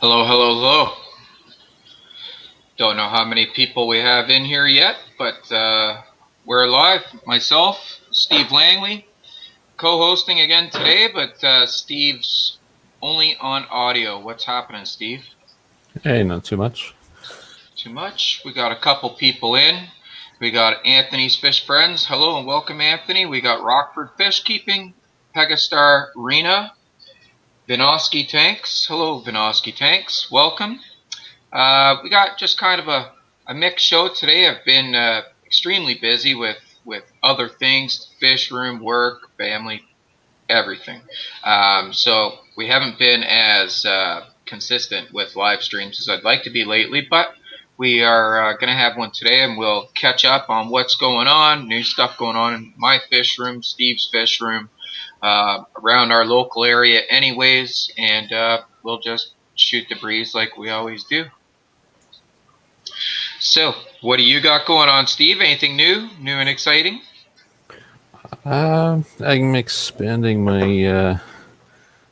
Hello, hello, hello. Don't know how many people we have in here yet, but we're live. Myself, Steve Langley, co-hosting again today, but Steve's only on audio. What's happening, Steve? Hey, not too much. Too much. We got a couple people in. We got Anthony's Fish Friends. Hello and welcome, Anthony. We got Rockford Fish Keeping, Pegastar Rena, Vinosky Tanks. Hello, Vinosky Tanks. Welcome. We got just kind of a mixed show today. I've been extremely busy with other things, fish room, work, family, everything. So we haven't been as consistent with live streams as I'd like to be lately, but we are going to have one today and we'll catch up on what's going on, new stuff going on in my fish room, Steve's fish room, around our local area anyways, and we'll just shoot the breeze like we always do. So, what do you got going on, Steve? Anything new and exciting? I'm expanding my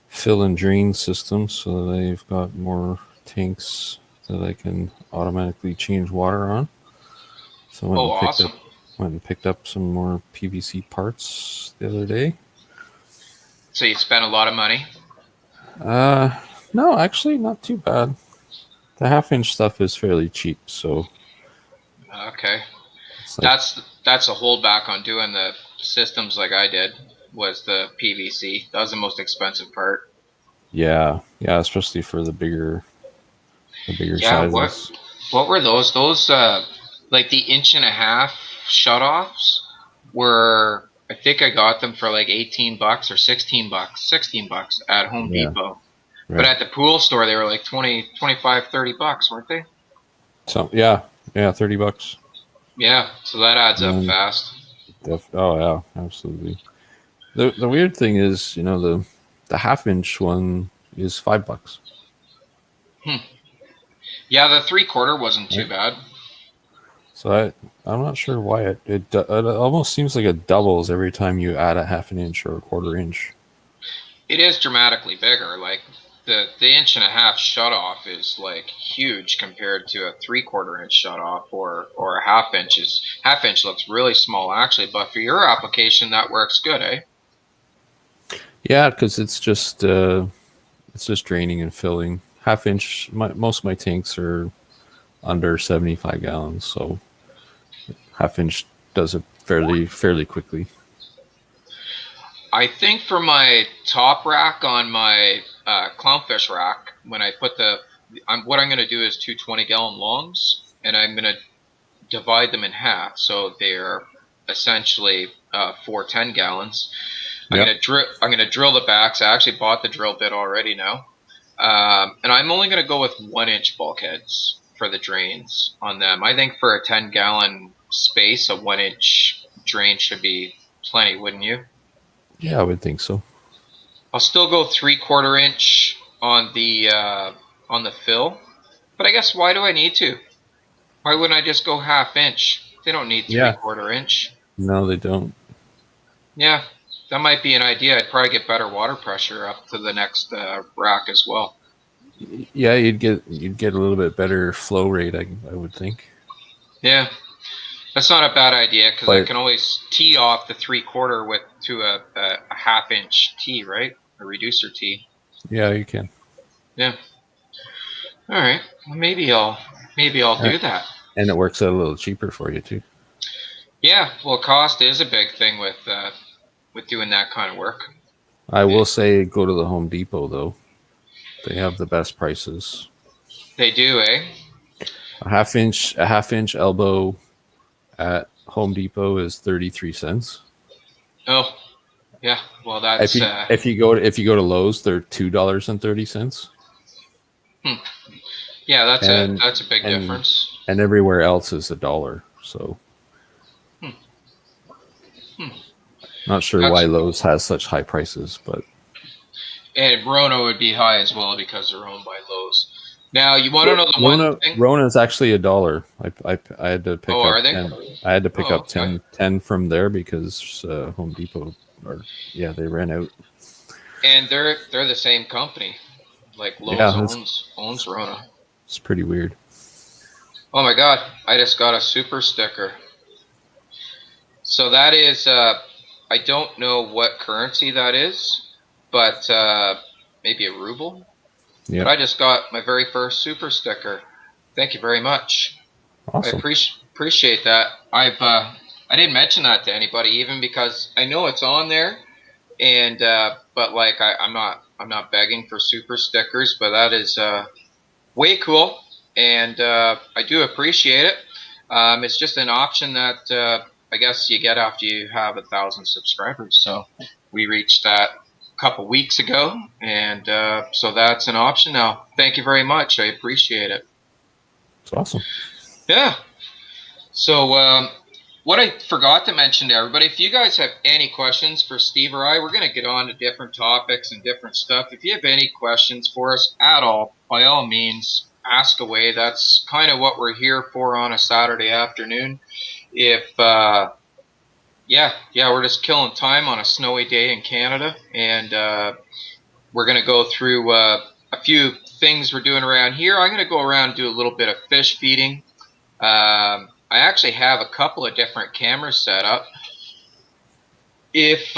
fill and drain system so that I've got more tanks that I can automatically change water on. So I Oh, awesome. went and picked up some more PVC parts the other day. So you spent a lot of money. Uh, no, actually, not too bad. The half-inch stuff is fairly cheap, so Okay, it's like that's a holdback on doing the systems like I did. Was the PVC? That was the most expensive part. yeah, especially for the bigger Yeah. What sizes. what were those? Those like the inch and a half shutoffs were. I think I got them for like $18 or $16. $16 at Home Yeah, Depot. But right. at the pool store, they were like 20, 25, $30, weren't they? So yeah, $30. Yeah, so that adds And up then fast. Oh yeah, absolutely. The weird thing is, the half-inch one is $5. Hmm. Yeah, the 3/4 wasn't too Right. bad. So I'm not sure why it almost seems like it doubles every time you add a half an inch or a quarter inch. It is dramatically bigger. Like the inch and a half shutoff is like huge compared to a 3/4 inch shutoff or a half inch. Half inch looks really small actually, but for your application that works good, eh? Yeah, because it's just draining and filling. Half inch. Most of my tanks are under 75 gallons, so half inch does it fairly quickly. I think for my top rack on my clownfish rack, when I put what I'm going to do is two 20-gallon longs, and I'm going to divide them in half, so they're essentially 4 10 gallons. Yep. I'm gonna drill the backs. I actually bought the drill bit already now, and I'm only gonna go with 1 inch bulkheads for the drains on them. I think for a 10-gallon space, a 1 inch drain should be plenty, wouldn't you? Yeah, I would think so. I'll still go 3/4 inch on the fill, but I guess why do I need to? Why wouldn't I just go half inch? They don't need three Yeah. quarter inch. No, they don't. Yeah, that might be an idea. I'd probably get better water pressure up to the next rack as well. Yeah, you'd get a little bit better flow rate. I would think. Yeah, that's not a bad idea because I But can always tee off the 3/4 with to a half-inch tee, right? A reducer tee. yeah, you can. Yeah. All right. Well, maybe I'll Uh, do that. And it works out a little cheaper for you too. Yeah. Well, cost is a big thing with doing that kind of work. I They, will say go to the Home Depot though. They have the best prices. they do, eh? A half inch elbow at Home Depot is 33 cents. Oh, yeah. Well, that's If you go to Lowe's, they're $2.30. hmm. Yeah. That's a And that's a big and difference. and everywhere else is a dollar. So Hmm. Hmm. not sure why That's Lowe's has such high prices, but And Rona would be high as well because they're owned by Lowe's. Now, you want to know the one thing? Rona is actually a dollar. I had to Oh, pick are up they? 10. I had to pick Oh, up okay. 10 from there because Home Depot or yeah, they ran out. And they're the same company. Like Yeah, Lowe's owns Rona. it's pretty weird. Oh my God! I just got a super sticker. So that is, I don't know what currency that is, but maybe a ruble. But Yeah, I just got my very first super sticker. Thank you very much. I awesome. appreciate that. I didn't mention that to anybody even because I know it's on there, and but like I'm not begging for super stickers, but that is way cool, and I do appreciate it. It's just an option that I guess you get after you have 1,000 subscribers. So we reached that a couple weeks ago, and so that's an option now. Thank you very much. I appreciate it. It's awesome. Yeah. So what I forgot to mention to everybody, if you guys have any questions for Steve or I, we're going to get on to different topics and different stuff. If you have any questions for us at all, by all means, ask away. That's kind of what we're here for on a Saturday afternoon. If yeah, we're just killing time on a snowy day in Canada, and we're going to go through a few things we're doing around here. I'm going to go around and do a little bit of fish feeding. I actually have a couple of different cameras set up. If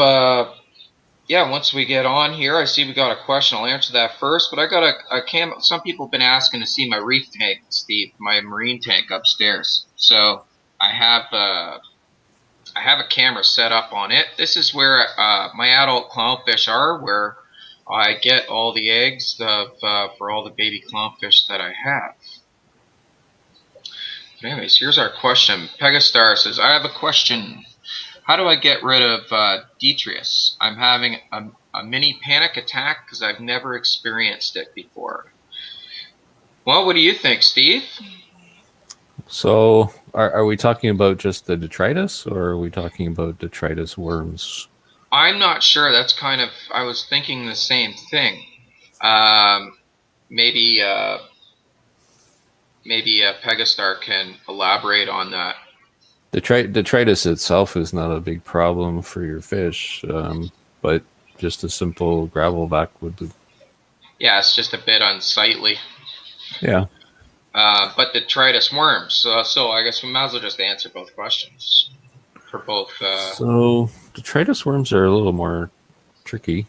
yeah, once we get on here, I see we got a question. I'll answer that first. But I got a cam. Some people have been asking to see my reef tank, Steve, my marine tank upstairs. So I have a camera set up on it. This is where my adult clownfish are, where I get all the eggs for all the baby clownfish that I have. But anyways, here's our question. Pegastar says, I have a question. How do I get rid of Detrius? I'm having a mini panic attack because I've never experienced it before. Well, what do you think, Steve? So, are we talking about just the detritus, or are we talking about detritus worms? I'm not sure. That's kind of, I was thinking the same thing. Um, maybe Pegastar can elaborate on that. Detritus itself is not a big problem for your fish, but just a simple gravel back would be. Yeah, it's just a bit unsightly. Yeah. But detritus worms. So I guess we might as well just answer both questions for both. So detritus worms are a little more tricky.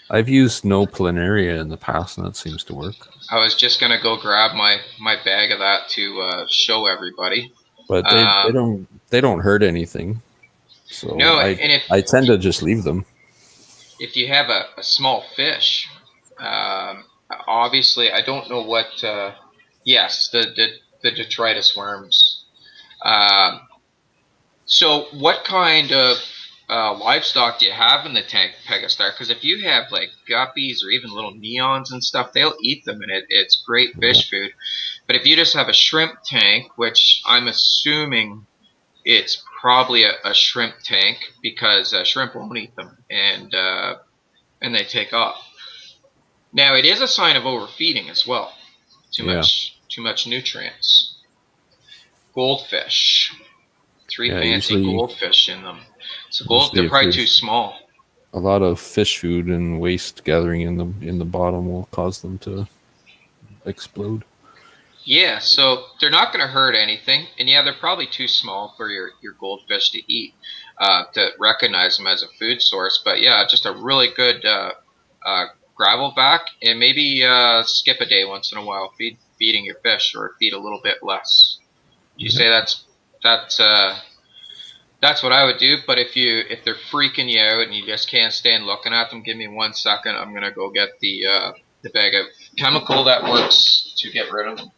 I've used no planaria in the past, and that seems to work. I was just gonna go grab my bag of that to show everybody. But they don't hurt anything. So No, and I tend to just leave them. if you have a small fish, um, obviously I don't know what. Yes, the detritus worms. Um, so what kind of livestock do you have in the tank, Pegastar? Because if you have like guppies or even little neons and stuff, they'll eat them, and it's great Yeah. fish food. But if you just have a shrimp tank, which I'm assuming it's probably a shrimp tank because shrimp won't eat them, and they take off. Now it is a sign of overfeeding as well. Yeah. Too much nutrients. Goldfish, three Yeah. fancy goldfish in them. So Usually they're if probably too there's small. a lot of fish food and waste gathering in the bottom will cause them to explode. Yeah, so they're not going to hurt anything, and yeah, they're probably too small for your goldfish to eat to recognize them as a food source. But yeah, just a really good uh, gravel back, and maybe skip a day once in a while, feeding your fish, or feed a little bit less. Would you Yeah. say that's that's what I would do? But if they're freaking you out and you just can't stand looking at them, give me 1 second. I'm gonna go get the bag of chemical that works to get rid of them.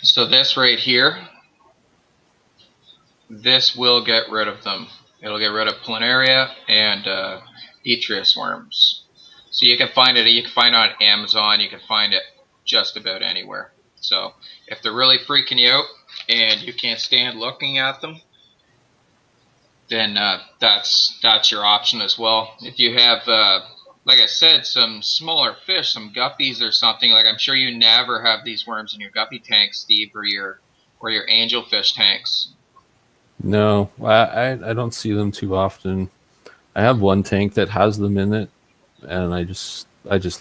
So this right here, this will get rid of them. It'll get rid of planaria and Detrius worms. So you can find it. You can find it on Amazon. You can find it just about anywhere. So if they're really freaking you out and you can't stand looking at them, then that's your option as well. If you have like I said, some smaller fish, some guppies or something. Like I'm sure you never have these worms in your guppy tank, Steve, or your angelfish tanks. No, I don't see them too often. I have one tank that has them in it, and I just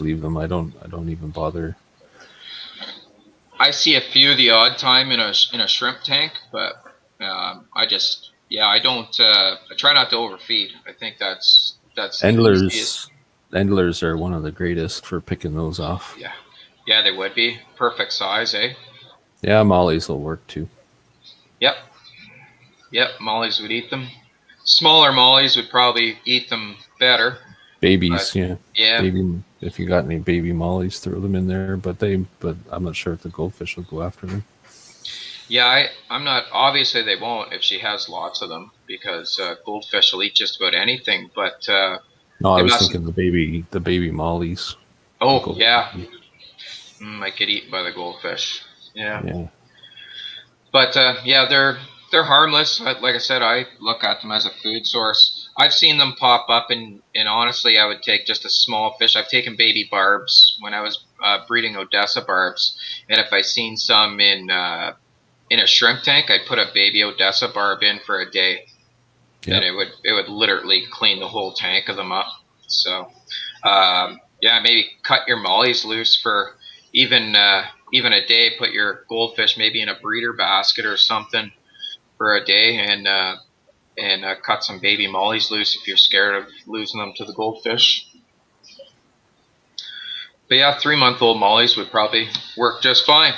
leave them. I don't even bother. I see a few the odd time in a shrimp tank, but I just yeah I don't I try not to overfeed. I think that's the easiest. Endlers, endlers are one of the greatest for picking those off. Yeah, yeah, they would be perfect size, eh? Yeah, mollies will work too. Yep, yep. Mollies would eat them. Smaller mollies would probably eat them better, but Babies, yeah, yeah, baby. If you got any baby mollies, throw them in there. But I'm not sure if the goldfish will go after them. yeah. I'm not. Obviously, they won't if she has lots of them because goldfish will eat just about anything. But No, I they was mustn't. thinking the baby mollies, the Oh gold. yeah, might get eaten by the goldfish. Yeah. Yeah, But yeah, they're harmless. Like I said, I look at them as a food source. I've seen them pop up, and honestly, I would take just a small fish. I've taken baby barbs when I was breeding Odessa barbs, and if I seen some in a shrimp tank, I'd put a baby Odessa barb in for a day, and yep. it would literally clean the whole tank of them up. So yeah, maybe cut your mollies loose for even even a day. Put your goldfish maybe in a breeder basket or something for a day, and cut some baby mollies loose if you're scared of losing them to the goldfish. But yeah, 3-month-old mollies would probably work just fine.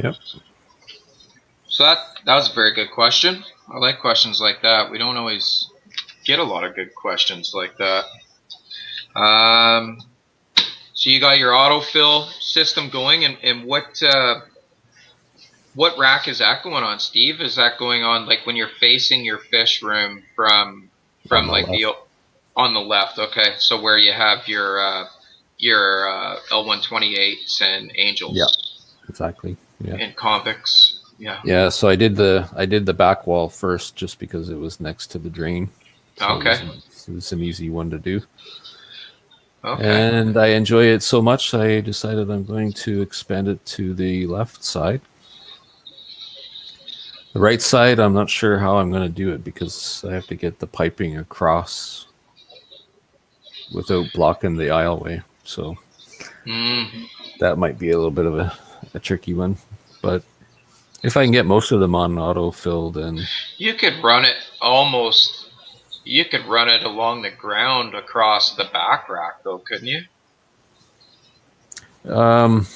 Yep. So that was a very good question. I like questions like that. We don't always get a lot of good questions like that. Um, so you got your autofill system going, and what rack is that going on, Steve? Is that going on like when you're facing your fish room On from the like the left. on the left? Okay, so where you have your L128s and Yeah, angels exactly. Yeah. and convicts. Yeah. Yeah, so I did the back wall first just because it was next to the drain, so it Okay. was it was an easy one to do, Okay. and I enjoy it so much I decided I'm going to expand it to the left side. The right side, I'm not sure how I'm going to do it because I have to get the piping across without blocking the aisleway, so Mm. that might be a little bit of a tricky one. But if I can get most of them on autofill, then You could run it almost. You could run it along the ground across the back rack, though, couldn't you? um,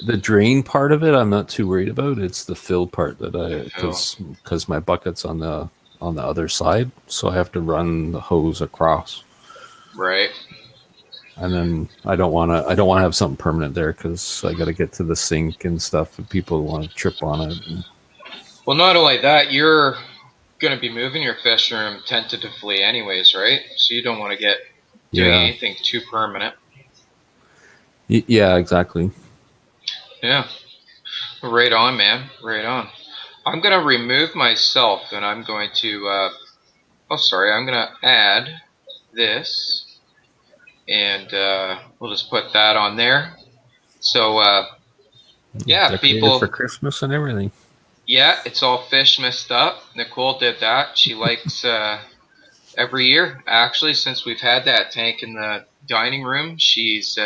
the drain part of it, I'm not too worried about. It's the fill part that The I fill. because my bucket's on the other side, so I have to run the hose across, Right. and then I don't want to have something permanent there because I got to get to the sink and stuff, and people want to trip on it. And, Well, not only that, you're going to be moving your fish room tentatively, anyways, right? So you don't want to get doing yeah, anything too permanent. yeah, exactly. Yeah. Right on, man. Right on. I'm going to remove myself, and I'm going to. Oh, sorry. I'm going to add this, and we'll just put that on there. So yeah, Decorated for people. Christmas and everything. Yeah, it's all fish messed up. Nicole did that. She likes every year, actually, since we've had that tank in the dining room. She's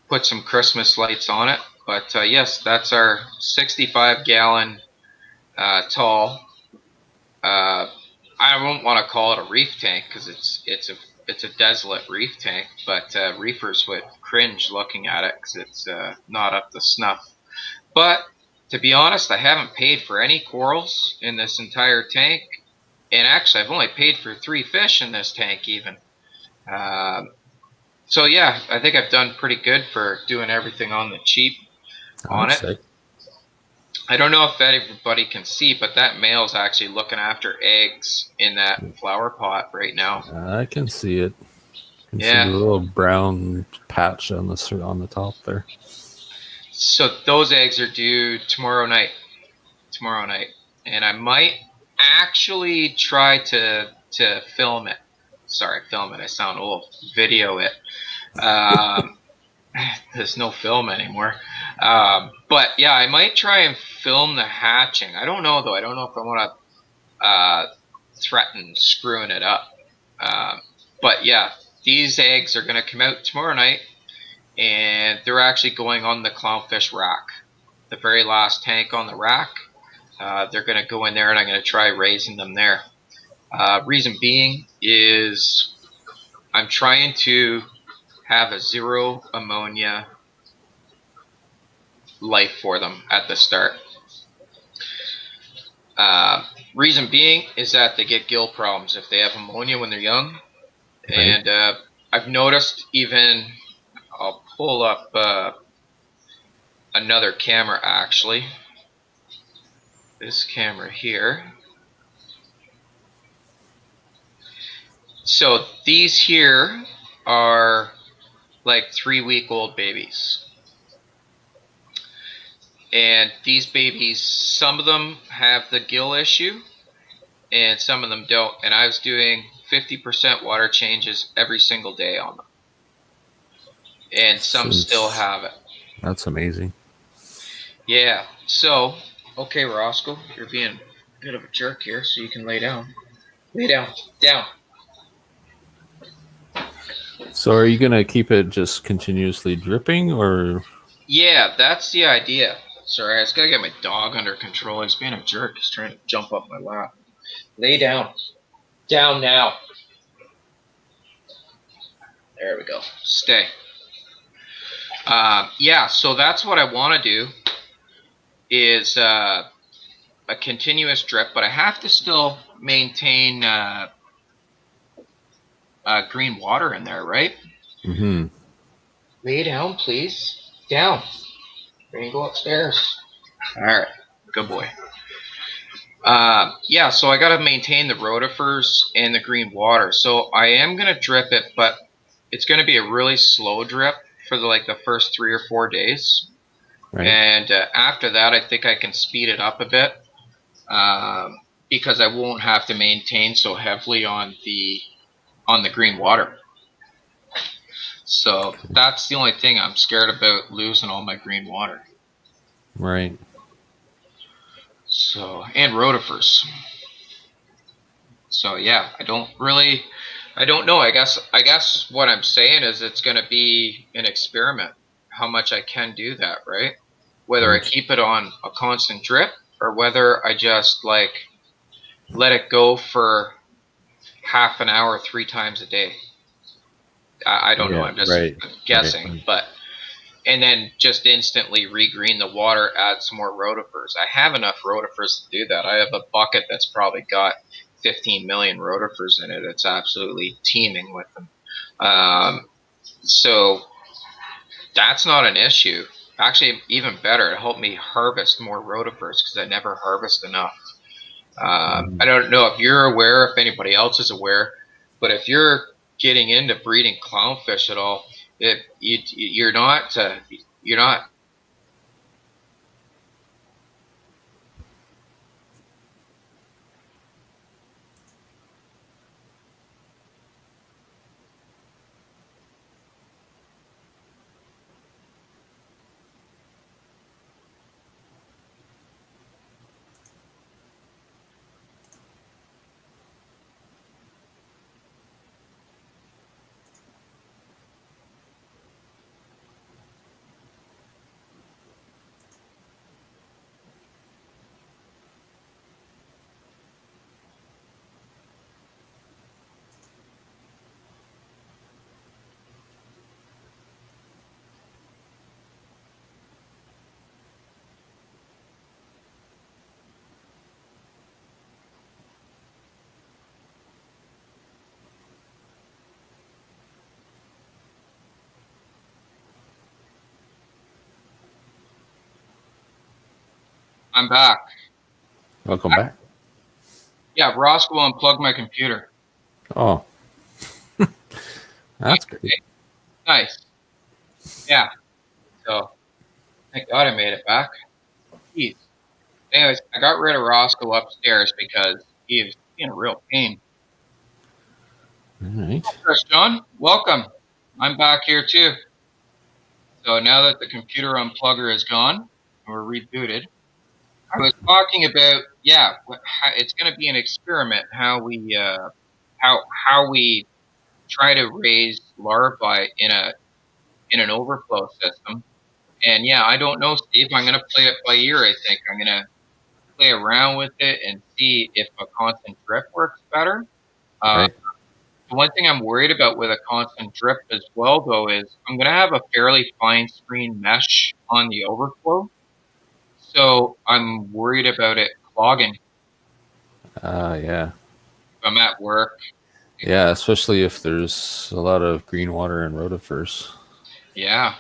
put some Christmas lights on it. But yes, that's our 65-gallon tall. Uh, I won't want to call it a reef tank because it's a desolate reef tank. But reefers would cringe looking at it because it's not up to snuff. But to be honest, I haven't paid for any corals in this entire tank, and actually, I've only paid for 3 fish in this tank even. Um, so yeah, I think I've done pretty good for doing everything on the cheap on I'd it. say. I don't know if everybody can see, but that male's actually looking after eggs in that flower pot right now. I can see it. You can see the Yeah. little brown patch on the top there. So those eggs are due tomorrow night. Tomorrow night, and I might actually try to film it. sorry, film it. I sound old. Video it. Um, there's no film anymore. But yeah, I might try and film the hatching. I don't know though. I don't know if I want to threaten screwing it up. But yeah, these eggs are going to come out tomorrow night, and they're actually going on the clownfish rack, the very last tank on the rack. They're going to go in there, and I'm going to try raising them there. Reason being is I'm trying to have a zero ammonia life for them at the start. Reason being is that they get gill problems if they have ammonia when they're young. Right. And I've noticed even, I'll pull up another camera actually. This camera here. So these here are like 3-week-old babies. And these babies, some of them have the gill issue and some of them don't. And I was doing 50% water changes every single day on them. And some still have it. That's amazing. Yeah. So, okay, Roscoe, you're being a bit of a jerk here, so you can lay down. Lay down. Down. So are you going to keep it just continuously dripping, or? Yeah, that's the idea. Sorry, I just gotta get my dog under control. He's being a jerk. He's trying to jump up my lap. Lay down. Down now. There we go. Stay. Yeah, so that's what I want to do is a continuous drip, but I have to still maintain green water in there, right? Mm-hmm. Lay down, please. Down. We're gonna go upstairs. All right, good boy. Yeah, so I got to maintain the rotifers and the green water. So I am gonna drip it, but it's gonna be a really slow drip for the first 3 or 4 days, Right. and after that, I think I can speed it up a bit because I won't have to maintain so heavily on the green water. So that's the only thing I'm scared about, losing all my green water. Right. So, and rotifers. So yeah, I don't know. I guess what I'm saying is it's going to be an experiment how much I can do that, right? Whether I keep it on a constant drip or whether I just let it go for half an hour 3 times a day. I don't know. I'm just guessing, right. but and then just instantly regreen the water, add some more rotifers. I have enough rotifers to do that. I have a bucket that's probably got 15 million rotifers in it. It's absolutely teeming with them. So that's not an issue. Actually, even better, it helped me harvest more rotifers because I never harvest enough. I don't know if you're aware, if anybody else is aware, but if you're getting into breeding clownfish at all, you're not. I'm back. Welcome back. Yeah, Ross will unplug my computer. Oh, that's great. Nice. Yeah. So thank God I made it back. Jeez. Anyways, I got rid of Roscoe upstairs because he was in a real pain. All right. Chris John, welcome. I'm back here too. So now that the computer unplugger is gone, we're rebooted. I was talking about, yeah, it's going to be an experiment how how we try to raise larvae in an overflow system. And yeah, I don't know, Steve. I'm going to play it by ear. I think I'm going to play around with it and see if a constant drip works better. Uh, Right. The one thing I'm worried about with a constant drip as well, though, is I'm going to have a fairly fine screen mesh on the overflow. So I'm worried about it clogging if Yeah. I'm at work. Yeah, especially if there's a lot of green water and rotifers. Yeah.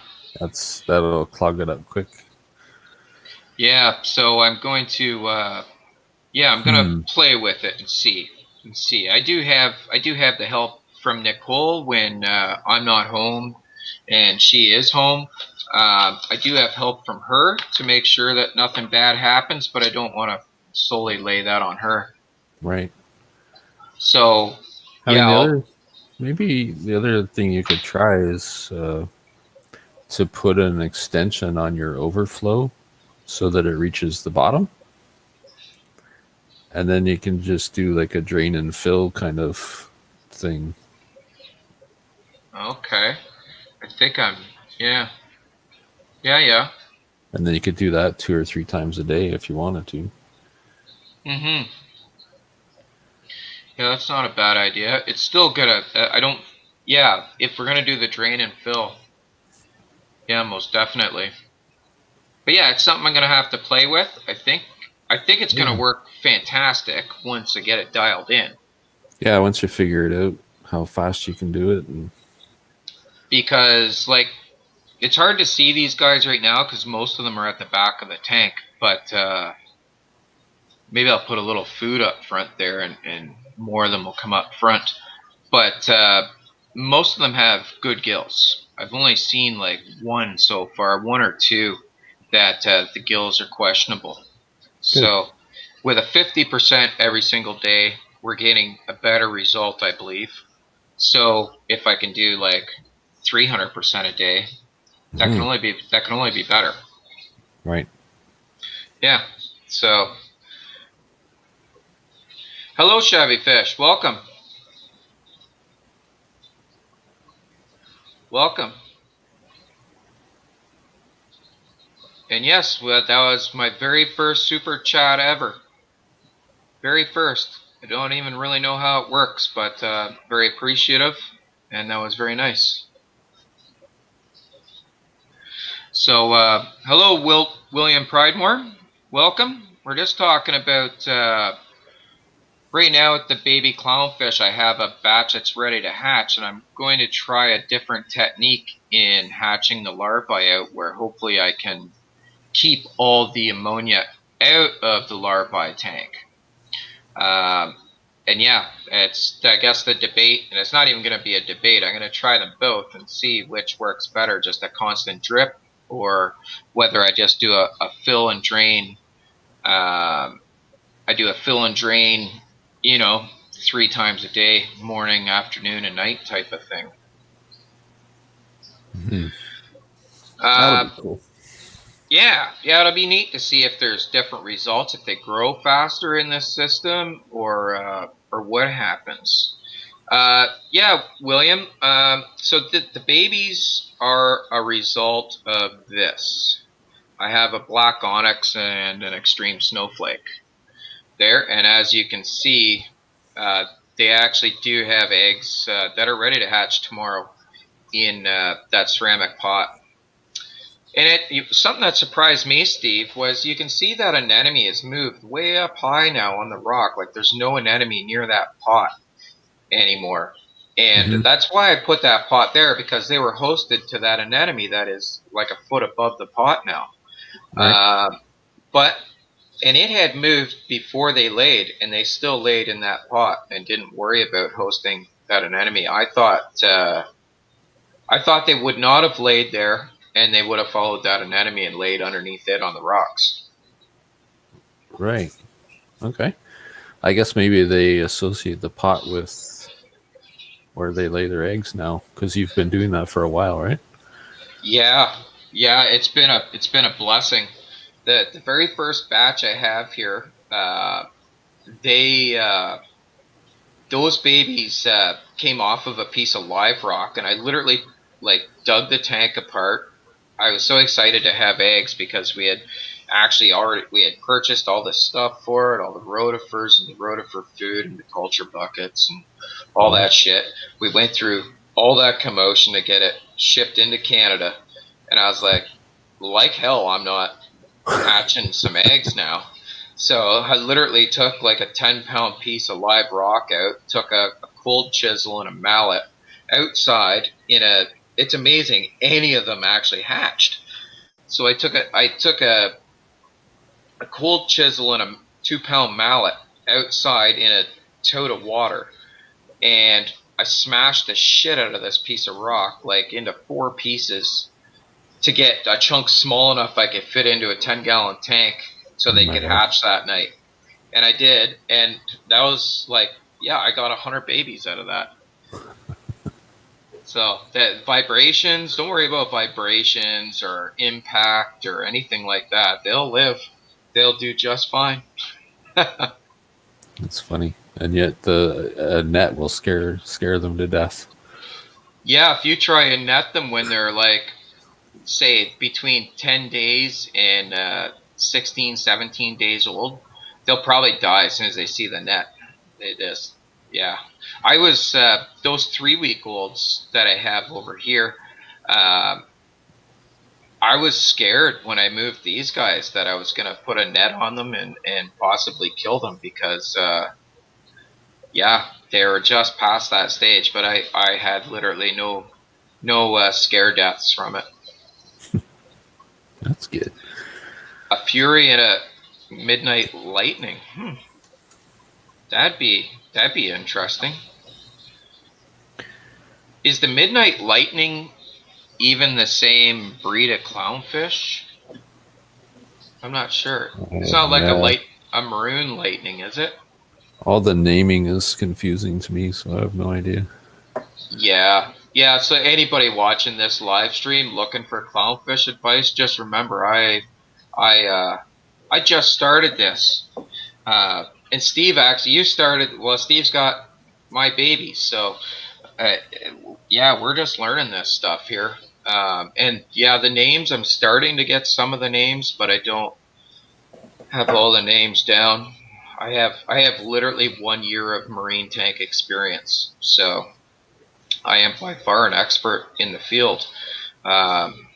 That'll clog it up quick. Yeah. So I'm going to Hmm. play with it and see. I do have the help from Nicole when I'm not home and she is home. I do have help from her to make sure that nothing bad happens, but I don't want to solely lay that on her. Right. So, I mean, yeah, maybe the other thing you could try is to put an extension on your overflow so that it reaches the bottom. And then you can just do like a drain and fill kind of thing. okay. I think yeah, yeah. And then you could do that 2 or 3 times a day if you wanted to. Mm-hmm. Yeah, that's not a bad idea. It's still gonna, I don't, yeah, if we're gonna do the drain and fill, yeah, most definitely. But yeah, it's something I'm gonna have to play with. I think it's gonna Yeah. work fantastic once I get it dialed in. Yeah, once you figure it out, how fast you can do it. And Because like it's hard to see these guys right now because most of them are at the back of the tank. But maybe I'll put a little food up front there, and more of them will come up front. But most of them have good gills. I've only seen like one so far, one or two that the gills are questionable. good. So with a 50% every single day, we're getting a better result, I believe. So if I can do like 300% a day, Hmm. that can only be better. Right. Yeah. So hello, Chevy Fish. Welcome. Welcome. And yes, well, that was my very first super chat ever. Very first. I don't even really know how it works, but very appreciative, and that was very nice. So, hello, William Pridemore. Welcome. We're just talking about right now with the baby clownfish. I have a batch that's ready to hatch, and I'm going to try a different technique in hatching the larvae out, where hopefully I can keep all the ammonia out of the larvae tank. Um, and yeah, it's I guess the debate, and it's not even going to be a debate. I'm going to try them both and see which works better, just a constant drip or whether I just do a fill and drain. Um, I do a fill and drain, you know, 3 times a day, morning, afternoon, and night type of thing. Hmm. That'll Uh, be cool. yeah, it'll be neat to see if there's different results, if they grow faster in this system, or what happens. Yeah, William. So the babies are a result of this. I have a black onyx and an extreme snowflake there, and as you can see, uh, they actually do have eggs that are ready to hatch tomorrow in that ceramic pot. And something that surprised me, Steve, was you can see that anemone has moved way up high now on the rock. Like there's no anemone near that pot anymore. And Hmm. that's why I put that pot there because they were hosted to that anemone that is like a foot above the pot now. Right. But and it had moved before they laid, and they still laid in that pot and didn't worry about hosting that anemone. I thought they would not have laid there, and they would have followed that anemone and laid underneath it on the rocks. Right. Okay. I guess maybe they associate the pot with where they lay their eggs now, because you've been doing that for a while, right? Yeah, yeah, it's been a blessing. The very first batch I have here, they those babies came off of a piece of live rock, and I literally like dug the tank apart. I was so excited to have eggs because we had actually already we had purchased all the stuff for it, all the rotifers and the rotifer food and the culture buckets and all Yeah. that shit. We went through all that commotion to get it shipped into Canada, and I was like hell, I'm not hatching some eggs now. So I literally took like a 10-pound piece of live rock out, took a cold chisel and a mallet outside in a. It's amazing. Any of them actually hatched. So I took a cold chisel and a 2-pound mallet outside in a tote of water, and I smashed the shit out of this piece of rock like into 4 pieces to get a chunk small enough I could fit into a 10-gallon tank so Oh they my could god. hatch that night. And I did, and that was like, yeah, I got 100 babies out of that. So that vibrations, don't worry about vibrations or impact or anything like that. They'll live. They'll do just fine. It's funny, and yet the net will scare them to death. Yeah, if you try and net them when they're like, say, between 10 days and 16, 17 days old, they'll probably die as soon as they see the net. They just, yeah. I was, those 3-week olds that I have over here, um, I was scared when I moved these guys that I was going to put a net on them and possibly kill them because, yeah, they were just past that stage, but I had literally no scare deaths from it. That's good. A fury and a midnight lightning. That'd be interesting. Is the midnight lightning even the same breed of clownfish? I'm not sure. It's not like Yeah, a maroon lightning, is it? all the naming is confusing to me, so I have no idea. Yeah. Yeah, so anybody watching this live stream looking for clownfish advice, just remember I I just started this. And Steve actually you started well, Steve's got my baby, so uh, yeah, we're just learning this stuff here. And yeah, the names, I'm starting to get some of the names, but I don't have all the names down. I have literally 1 year of marine tank experience, so I am by far an expert in the field. Um,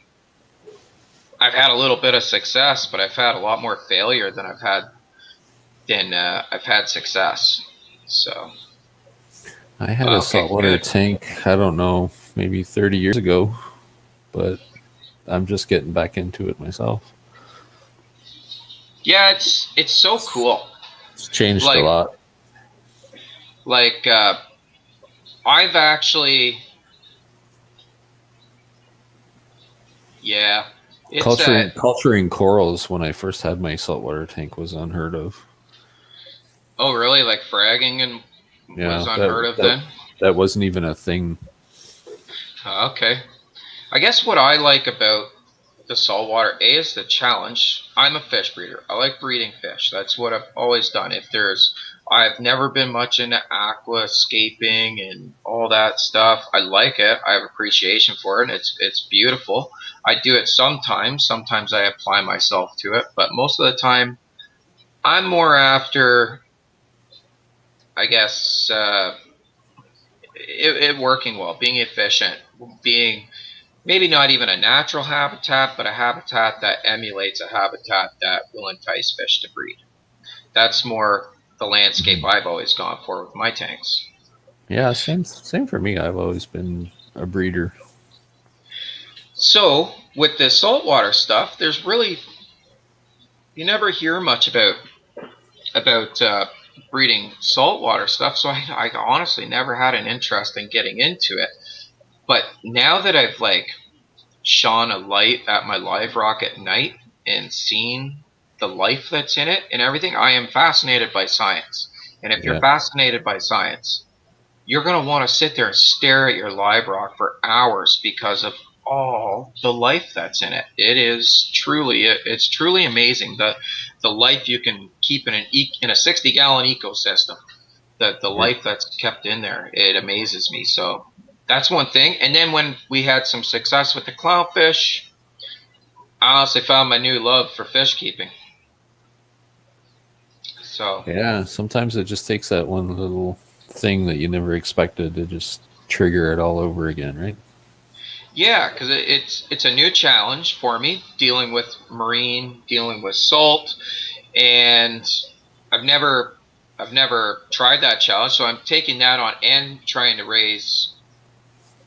I've had a little bit of success, but I've had a lot more failure than I've had success. So, I had a okay, saltwater good. tank, I don't know, maybe 30 years ago, but I'm just getting back into it myself. Yeah, it's so cool. It's changed a Like lot. like I've actually, yeah, it's Culturing corals when I first had my saltwater tank was unheard of. oh really, like fragging and was Yeah, unheard of that then. that wasn't even a thing. Okay, I guess what I like about the saltwater A is the challenge. I'm a fish breeder. I like breeding fish. That's what I've always done. I've never been much into aquascaping and all that stuff. I like it. I have appreciation for it. And it's beautiful. I do it sometimes. Sometimes I apply myself to it, but most of the time I'm more after, I guess, it working well, being efficient, being maybe not even a natural habitat, but a habitat that emulates a habitat that will entice fish to breed. That's more the landscape Mhm. I've always gone for with my tanks. Yeah, same for me. I've always been a breeder. So with the saltwater stuff, there's really you never hear much about breeding saltwater stuff. So I honestly never had an interest in getting into it. But now that I've like shone a light at my live rock at night and seen the life that's in it and everything, I am fascinated by science. And if you're Yeah, fascinated by science, you're going to want to sit there and stare at your live rock for hours because of all the life that's in it. It's truly amazing the life you can keep in a 60-gallon ecosystem. The Yeah. life that's kept in there, it amazes me. So that's one thing. And then when we had some success with the clownfish, I honestly found my new love for fish keeping. So Yeah, sometimes it just takes that one little thing that you never expected to just trigger it all over again, right? yeah, because it's a new challenge for me dealing with marine, dealing with salt, and I've never I've never tried that challenge, so I'm taking that on and trying to raise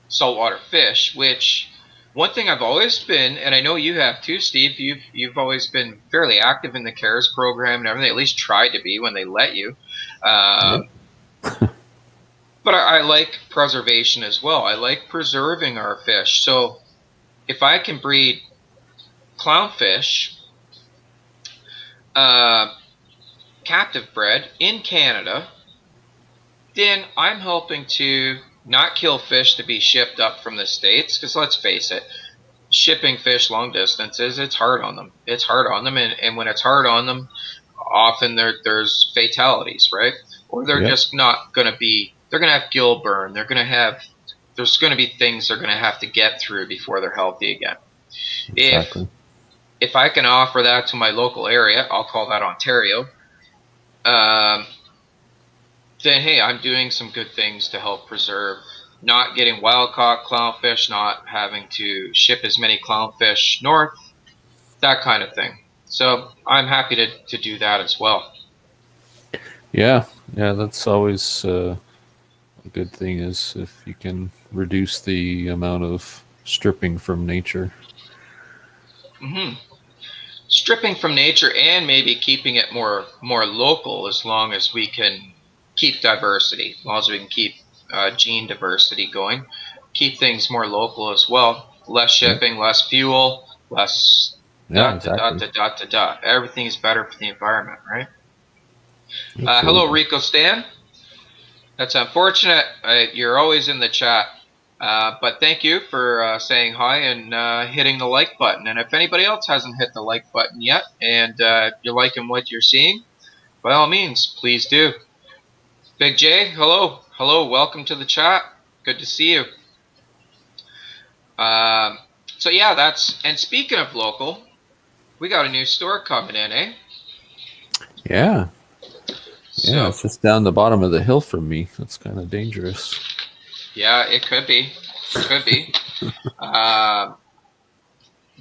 saltwater fish. Which one thing I've always been, and I know you have too, Steve. You've always been fairly active in the CARES program and everything. At least tried to be when they let you. Yeah. Um, but I like preservation as well. I like preserving our fish. So if I can breed clownfish, uh, captive bred in Canada, then I'm helping to not kill fish to be shipped up from the States. Because let's face it, shipping fish long distances, it's hard on them. It's hard on them. And when it's hard on them, often there's fatalities, right? Or they're Yep. just not going to be, they're going to have gill burn. There's going to be things they're going to have to get through before they're healthy again. If Exactly. if I can offer that to my local area, I'll call that Ontario. Um, then hey, I'm doing some good things to help preserve not getting wild caught clownfish, not having to ship as many clownfish north, that kind of thing. So I'm happy to do that as well. Yeah. Yeah, that's always a good thing is if you can reduce the amount of stripping from nature. Hmm. Stripping from nature and maybe keeping it more local as long as we can keep diversity, as long as we can keep gene diversity going, keep things more local as well. Less Yep. shipping, less fuel, less Yeah, dot to dot exactly. to dot to dot. Everything is better for the environment, right? Hello, Absolutely. Rico Stan. That's unfortunate. You're always in the chat. But thank you for saying hi and hitting the like button. And if anybody else hasn't hit the like button yet and you're liking what you're seeing, by all means, please do. Big J, hello. Hello, welcome to the chat. Good to see you. Um, so, yeah, and speaking of local, we got a new store coming in, eh? Yeah. Yeah, So, it's just down the bottom of the hill from me. That's kind of dangerous. yeah, it could be. Could be. Uh,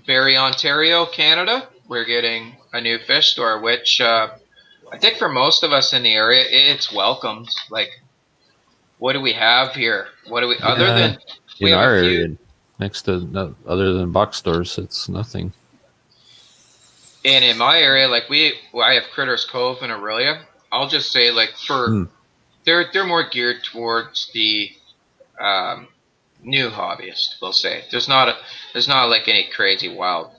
Barrie, Ontario, Canada, we're getting a new fish store, which I think for most of us in the area, it's welcomed. Like, what do we have here? What do we, other Yeah. than, we In have a our few, area, next to other than box stores, it's nothing. and in my area, like I have Critters Cove and Aurelia. I'll just say, like, Hmm. they're more geared towards the um, new hobbyist. We'll say there's not like any crazy wild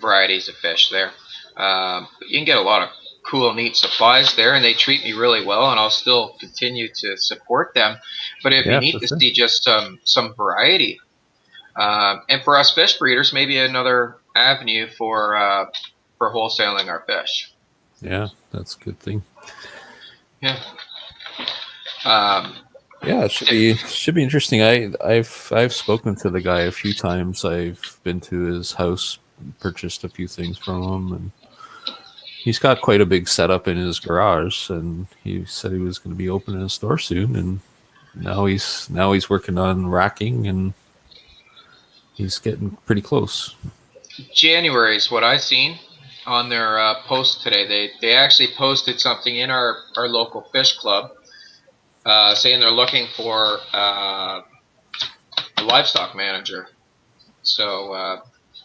varieties of fish there. But you can get a lot of cool, neat supplies there, and they treat me really well, and I'll still continue to support them. But it'd be Yeah, neat for to sure. see just some variety. And for us fish breeders, maybe another avenue for wholesaling our fish. Yeah, that's a good thing. Yeah. Um, Yeah, it should be interesting. I've spoken to the guy a few times. I've been to his house, purchased a few things from him, and he's got quite a big setup in his garage. And he said he was going to be opening a store soon. And now he's working on racking, and he's getting pretty close. January is what I seen on their post today. They actually posted something in our local fish club saying they're looking for a livestock manager. So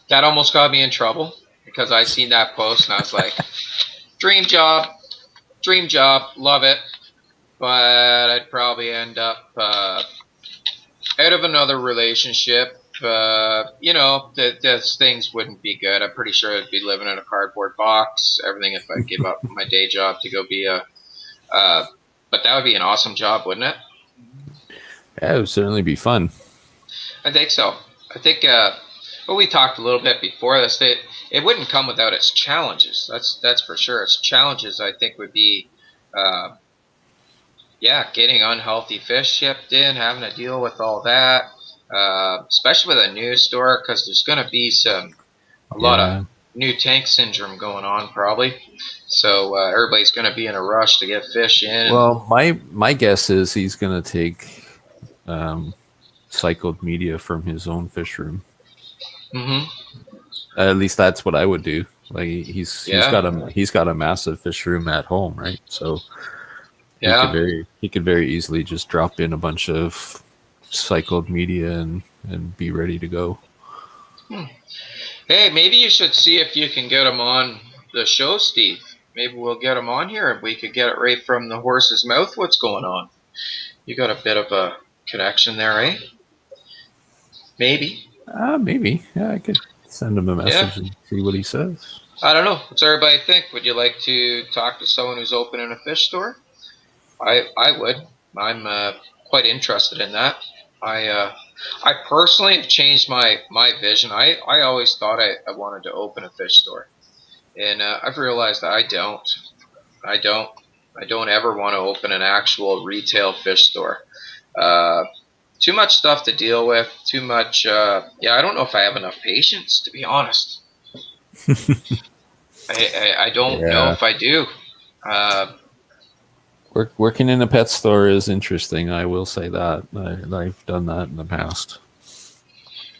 that almost got me in trouble because I seen that post and I was like, dream job, love it, but I'd probably end up out of another relationship. That things wouldn't be good. I'm pretty sure I'd be living in a cardboard box. Everything if I give up my day job to go be a. Uh, but that would be an awesome job, wouldn't it? Yeah, it would certainly be fun. I think so. I think well, we talked a little bit before this that it wouldn't come without its challenges. That's for sure. Its challenges, I think, would be, uh, yeah, getting unhealthy fish shipped in, having to deal with all that, especially with a new store because there's going to be a lot of Yeah. new tank syndrome going on probably. So everybody's going to be in a rush to get fish in. And Well, my guess is he's gonna take um, cycled media from his own fish room. hmm At least that's what I would do. Like yeah, he's got a massive fish room at home, right? So yeah. he could very easily just drop in a bunch of cycled media and be ready to go. Hmm. Hey, maybe you should see if you can get him on the show, Steve. Maybe we'll get him on here and we could get it right from the horse's mouth what's going on. You got a bit of a connection there, eh? Maybe. Maybe. Yeah, I could send him a Yeah. message and see what he says. I don't know. What's everybody think? Would you like to talk to someone who's opening a fish store? I would. I'm quite interested in that. I uh, I personally have changed my vision. I always thought I wanted to open a fish store, and I've realized that I don't. I don't. I don't ever want to open an actual retail fish store. Uh, Too much stuff to deal with. Too much. Yeah, I don't know if I have enough patience, to be honest. I don't know Yeah. if I do. Uh, Working in a pet store is interesting. I will say that. I've done that in the past.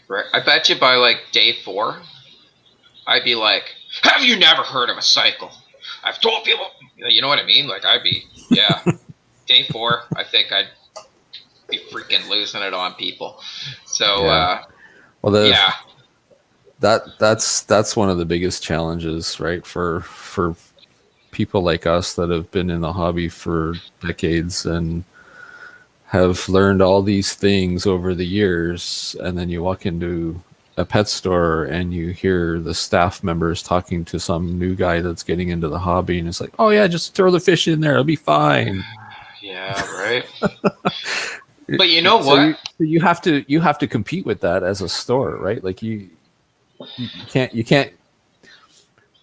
right. I bet you by like day 4, I'd be like, "Have you never heard of a cycle? I've told people." You know what I mean? Like I'd be, yeah. Day 4, I think I'd be freaking losing it on people. So Yeah. Well, yeah, that's one of the biggest challenges, right? For people like us that have been in the hobby for decades and have learned all these things over the years, and then you walk into a pet store and you hear the staff members talking to some new guy that's getting into the hobby, and it's like, oh yeah, just throw the fish in there, it'll be fine. yeah, right. But you know So what? you have to compete with that as a store, right? Like you can't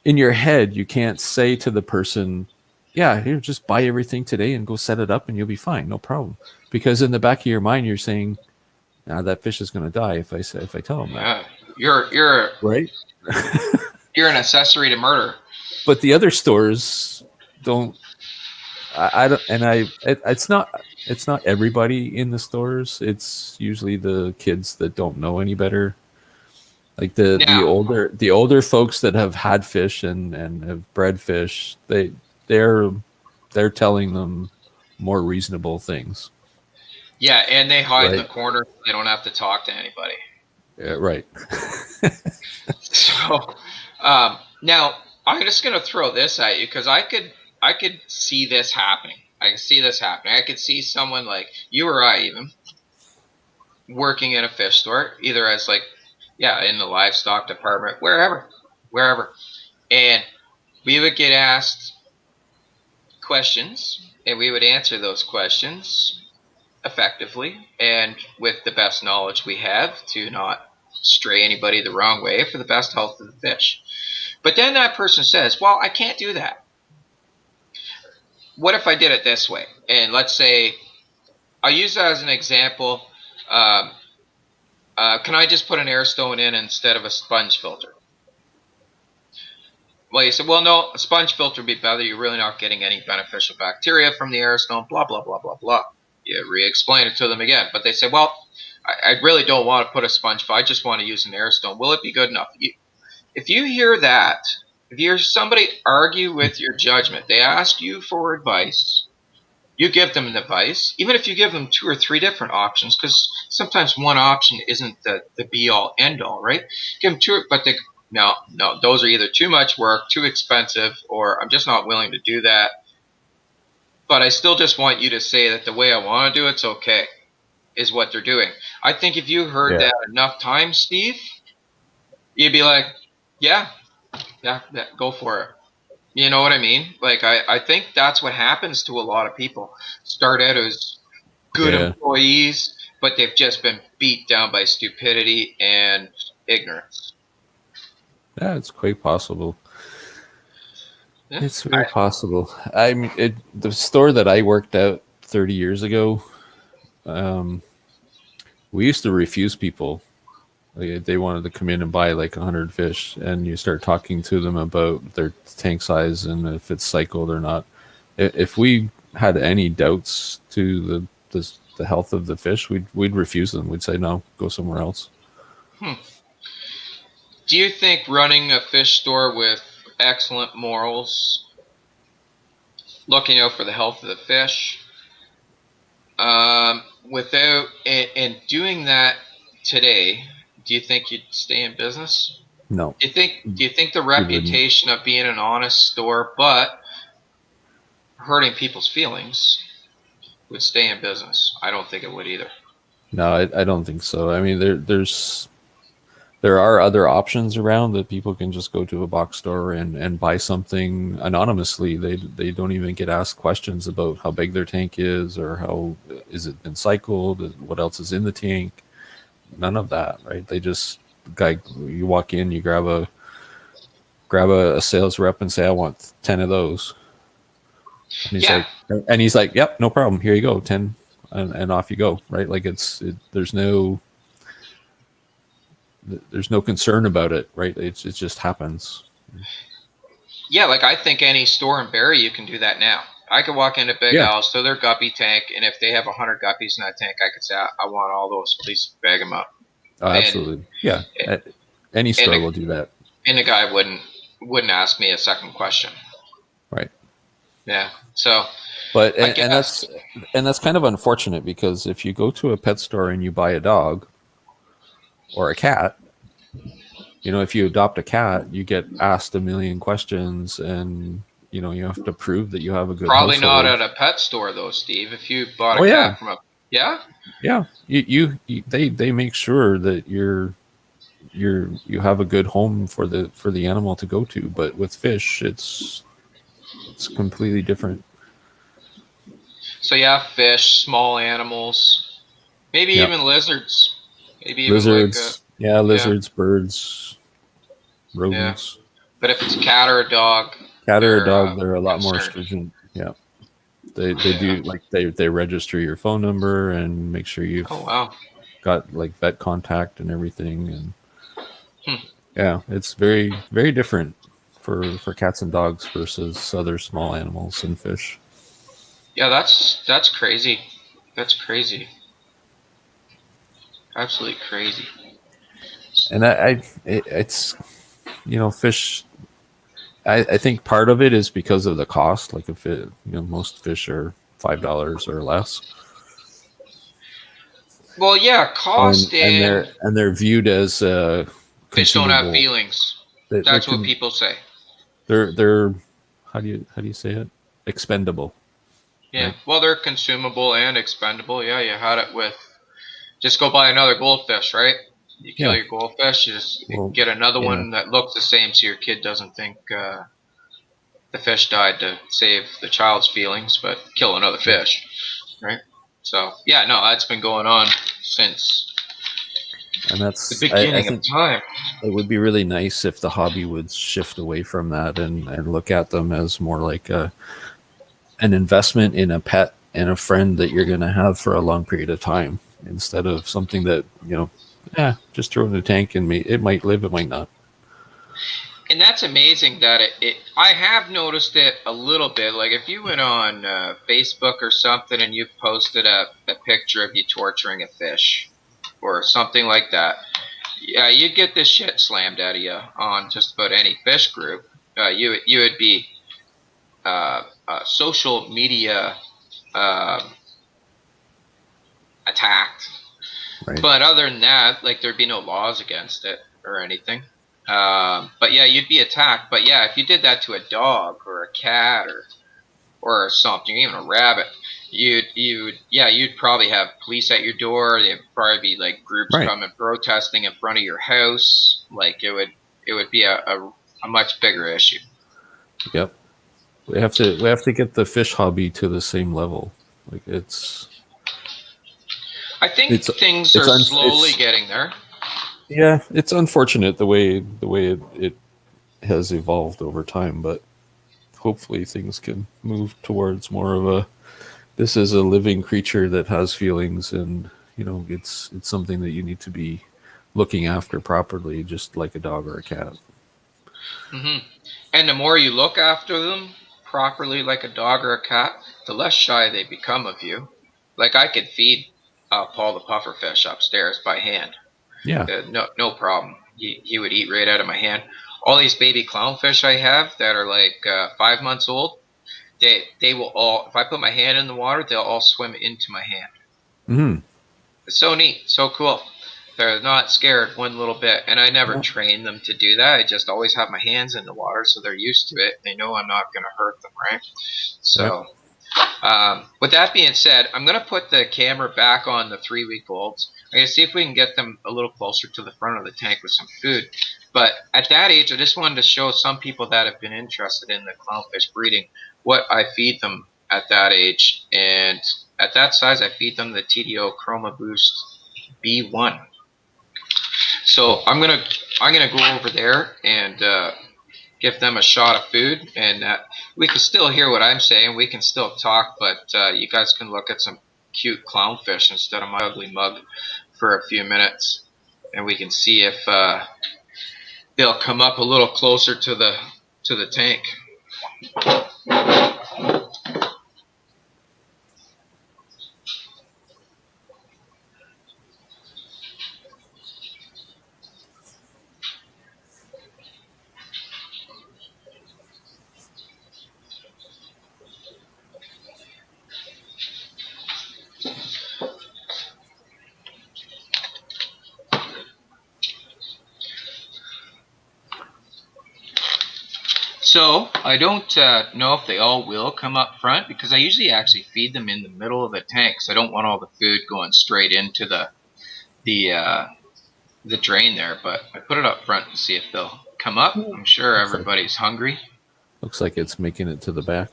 in your head you can't say to the person, yeah, here, just buy everything today and go set it up and you'll be fine, no problem, because in the back of your mind you're saying, nah, that fish is going to die if I tell them that, Yeah, you're right? you're an accessory to murder. But the other stores don't. I don't, and it's not everybody in the stores. It's usually the kids that don't know any better, like Now, the older folks that have had fish and have bred fish. They're they're telling them more reasonable things, yeah, and they hide in the right? corner. They don't have to talk to anybody. Yeah, right. So now I'm just gonna throw this at you because I could see this happening. I can see this happening. I could see someone like you or I even working in a fish store, either as like, yeah, in the livestock department, wherever, and we would get asked questions, and we would answer those questions effectively and with the best knowledge we have to not stray anybody the wrong way for the best health of the fish. But then that person says, well, I can't do that. What if I did it this way? And let's say, I'll use that as an example. Um, can I just put an air stone in instead of a sponge filter? Well, you said, well, no, a sponge filter would be better. You're really not getting any beneficial bacteria from the air stone, blah, blah, blah, blah, blah. You re-explain it to them again. But they say, well, I really don't want to put a sponge filter. I just want to use an air stone. Will it be good enough? If you hear that, if you hear somebody argue with your judgment, they ask you for advice, you give them advice, even if you give them 2 or 3 different options, because sometimes one option isn't the be all end all, right? Give them two, but they, no, no, those are either too much work, too expensive, or I'm just not willing to do that. But I still just want you to say that the way I want to do it's okay, is what they're doing. I think if you heard Yeah, that enough times, Steve, you'd be like, yeah, yeah, yeah, go for it. You know what I mean? Like I think that's what happens to a lot of people. Start out as good yeah, employees, but they've just been beat down by stupidity and ignorance. Yeah, it's quite possible. Yeah. It's very possible. I mean, the store that I worked at 30 years ago, um, we used to refuse people. Like, they wanted to come in and buy like 100 fish, and you start talking to them about their tank size and if it's cycled or not. If we had any doubts to the health of the fish, we'd refuse them. We'd say no, go somewhere else. Hmm. Do you think running a fish store with excellent morals, looking out for the health of the fish, without and doing that today, do you think you'd stay in business? No, Do you think the we wouldn't. reputation of being an honest store but hurting people's feelings would stay in business? I don't think it would either. No, I don't think so. I mean, there are other options around that people can just go to a box store and buy something anonymously. They don't even get asked questions about how big their tank is or how is it been cycled, what else is in the tank. None of that, right? They just guy you walk in, you grab a sales rep and say, I want 10 of those. Yeah, And he's like, yep, no problem. Here you go, 10, and off you go, right? Like there's no concern about it, right? It just happens. yeah. Like I think any store in Barrie, you can do that now. I could walk into Big Yeah, Al's to their guppy tank, and if they have 100 guppies in that tank, I could say, I want all those. Please bag them up. oh, And absolutely. Yeah, any and store the, will do that, and the guy wouldn't ask me a second question. right? Yeah. So But I that's guess. kind of unfortunate because if you go to a pet store and you buy a dog or a cat, if you adopt a cat, you get asked a million questions, and you have to prove that you have a good Probably not household. at a pet store though, Steve. If you bought a Oh yeah, cat from a yeah, yeah. They make sure that you have a good home for the animal to go to. But with fish, it's completely different. so yeah, fish, small animals, maybe Yeah, even lizards, maybe even like a lizards. Yeah, yeah, lizards, birds, yeah. rodents. But if it's a cat or a dog, Cat or a they're dog, they're a lot more concerned. stringent. Yeah, they Yeah. do, like they register your phone number and make sure Oh you've wow. got like vet contact and everything. And Hmm. yeah, it's very very different for cats and dogs versus other small animals and fish. Yeah, that's crazy. That's crazy. Absolutely crazy. And it's fish. I think part of it is because of the cost. Like if most fish are $5 or less, Well, yeah, cost and and they're viewed as fish don't have consumable. feelings. They That's what can people say. they're how do you say it? Expendable, Yeah. right? Well, they're consumable and expendable. Yeah, you had it with just go buy another goldfish, right? You kill Yeah. your goldfish, you just Well, get another yeah, one that looks the same, so your kid doesn't think the fish died to save the child's feelings, but kill another fish, right? So yeah, no, that's been going on since and the I beginning of think time. it would be really nice if the hobby would shift away from that and look at them as more like an investment in a pet and a friend that you're going to have for a long period of time, instead of something that just throw in the tank and it might live, it might not. And that's amazing that I have noticed it a little bit. Like if you went on Facebook or something and you posted a picture of you torturing a fish or something like that, yeah, you'd get this shit slammed out of you on just about any fish group. You would be social media uh, attacked. Right. But other than that, like there'd be no laws against it or anything. But yeah, you'd be attacked. But yeah, if you did that to a dog or a cat or something, even a rabbit, you'd probably have police at your door. There'd probably be like groups Right. coming protesting in front of your house. Like it would be a much bigger issue. Yep. We have to get the fish hobby to the same level. Like I think It's things it's are un, slowly it's getting there. yeah, it's unfortunate the way it has evolved over time, but hopefully things can move towards more of a this is a living creature that has feelings, and it's something that you need to be looking after properly, just like a dog or a cat. Hmm. And the more you look after them properly, like a dog or a cat, the less shy they become of you. Like I could feed Paul the pufferfish upstairs by hand. Yeah. No problem. He would eat right out of my hand. All these baby clownfish I have that are like 5 months old, they will all. If I put my hand in the water, they'll all swim into my hand. Hmm. It's so neat, so cool. They're not scared one little bit, and I never train them to do that. I just always have my hands in the water, so they're used to it. They know I'm not going to hurt them, right? Yeah. So, with that being said, I'm going to put the camera back on the 3-week olds. I'm going to see if we can get them a little closer to the front of the tank with some food. But at that age, I just wanted to show some people that have been interested in the clownfish breeding what I feed them at that age. And at that size, I feed them the TDO Chroma Boost B1. So I'm gonna go over there and give them a shot of food, and we can still hear what I'm saying. We can still talk, but you guys can look at some cute clownfish instead of my ugly mug for a few minutes, and we can see if they'll come up a little closer to the tank. So I don't know if they all will come up front because I usually actually feed them in the middle of the tank. So I don't want all the food going straight into the the drain there. But I put it up front to see if they'll come up. I'm sure Looks like everybody's hungry. looks like it's making it to the back.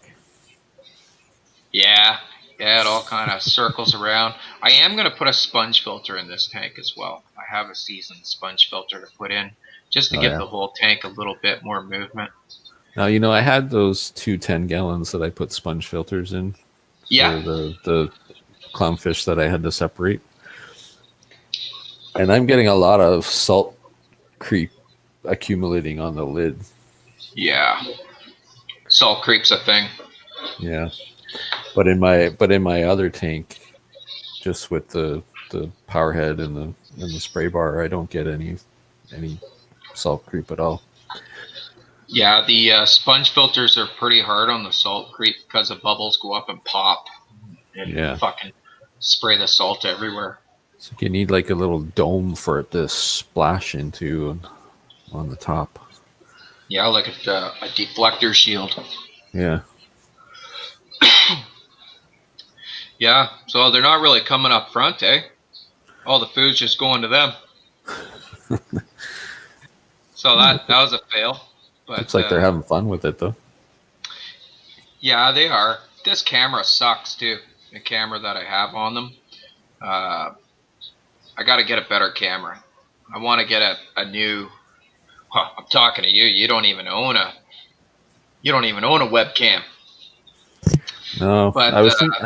Yeah, yeah, it all kind of circles around. I am going to put a sponge filter in this tank as well. I have a seasoned sponge filter to put in just to Oh give yeah. the whole tank a little bit more movement. Now I had those two 10 gallons that I put sponge filters in Yeah, for the clownfish that I had to separate, and I'm getting a lot of salt creep accumulating on the lid. yeah. Salt creep's a thing. Yeah. But in my other tank, just with the power head and the spray bar, I don't get any salt creep at all. Yeah, the sponge filters are pretty hard on the salt creep because the bubbles go up and pop and Yeah. fucking spray the salt everywhere. So you need like a little dome for it to splash into on the top. Yeah, like a deflector shield. Yeah. Yeah, so they're not really coming up front, eh? All the food's just going to them. So that was a fail. Looks But like they're having fun with it though. yeah, they are. This camera sucks too. The camera that I have on them. Uh, I got to get a better camera. I want to get a new. Well, I'm talking to you. You don't even own a webcam. No, But I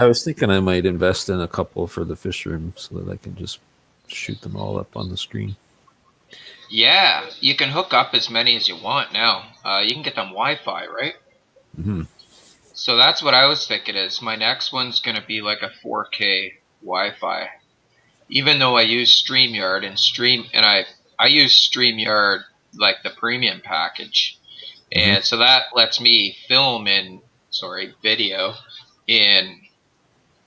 was thinking I might invest in a couple for the fish room so that I can just shoot them all up on the screen. yeah, you can hook up as many as you want now. You can get them Wi-Fi, right? Hmm. So that's what I was thinking. Is my next one's gonna be like a 4K Wi-Fi. Even though I use StreamYard and I use StreamYard like the premium package, Hmm. and so that lets me film in video in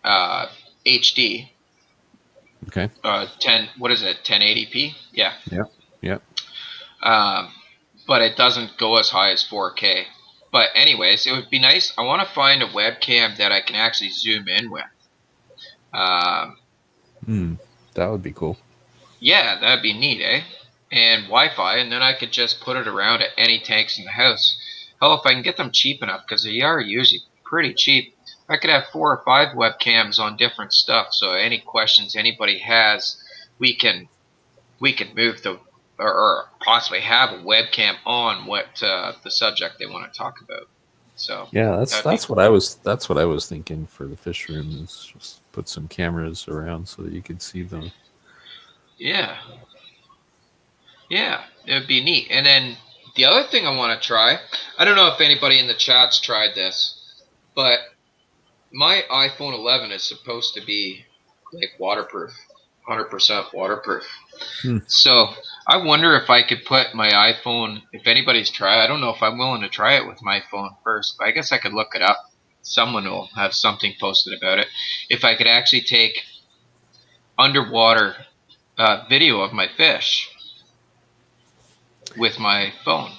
uh, HD, Okay. 10 what is it 1080p? Yeah, Yeah. Yeah. um, but it doesn't go as high as 4K. But anyways, it would be nice. I want to find a webcam that I can actually zoom in with. Um, Hmm. That would be cool. Yeah, that'd be neat, eh? And Wi-Fi, and then I could just put it around at any tanks in the house. Hell, if I can get them cheap enough, because they are usually pretty cheap. I could have 4 or 5 webcams on different stuff. So any questions anybody has, we can move the or possibly have a webcam on what the subject they want to talk about. So Yeah, that'd be that's what I was thinking for the fish room is just put some cameras around so that you could see them. yeah, yeah, it would be neat. And then the other thing I want to try, I don't know if anybody in the chat's tried this, but my iPhone 11 is supposed to be like waterproof, 100% waterproof. Hmm. So I wonder if I could put my iPhone, if anybody's tried, I don't know if I'm willing to try it with my phone first, but I guess I could look it up. Someone will have something posted about it. If I could actually take underwater video of my fish with my phone.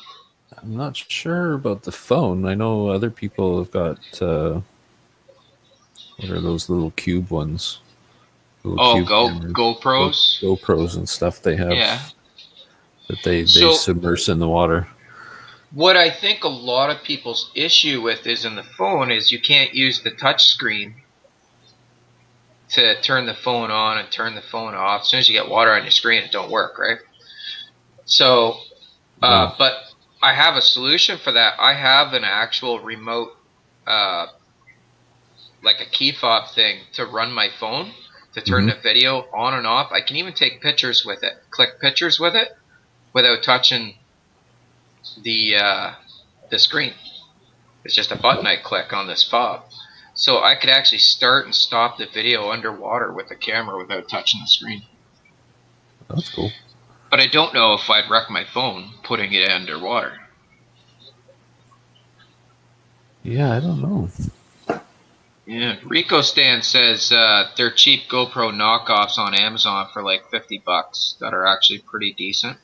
I'm not sure about the phone. I know other people have got what are those little cube ones? Little Oh, cube cameras, GoPros. GoPros and stuff they Yeah. have that they So submerge in the water. what I think a lot of people's issue with is in the phone is you can't use the touch screen to turn the phone on and turn the phone off. As soon as you get water on your screen, it don't work, right? So, No. but I have a solution for that. I have an actual remote, uh, like a key fob thing to run my phone to turn the video on and off. I can even take pictures with it, click pictures with it without touching the screen. It's just a button I click on this fob. So I could actually start and stop the video underwater with the camera without touching the screen. That's cool. But I don't know if I'd wreck my phone putting it underwater. Yeah, I don't know. Yeah, Rico Stan says they're cheap GoPro knockoffs on Amazon for like $50 that are actually pretty decent.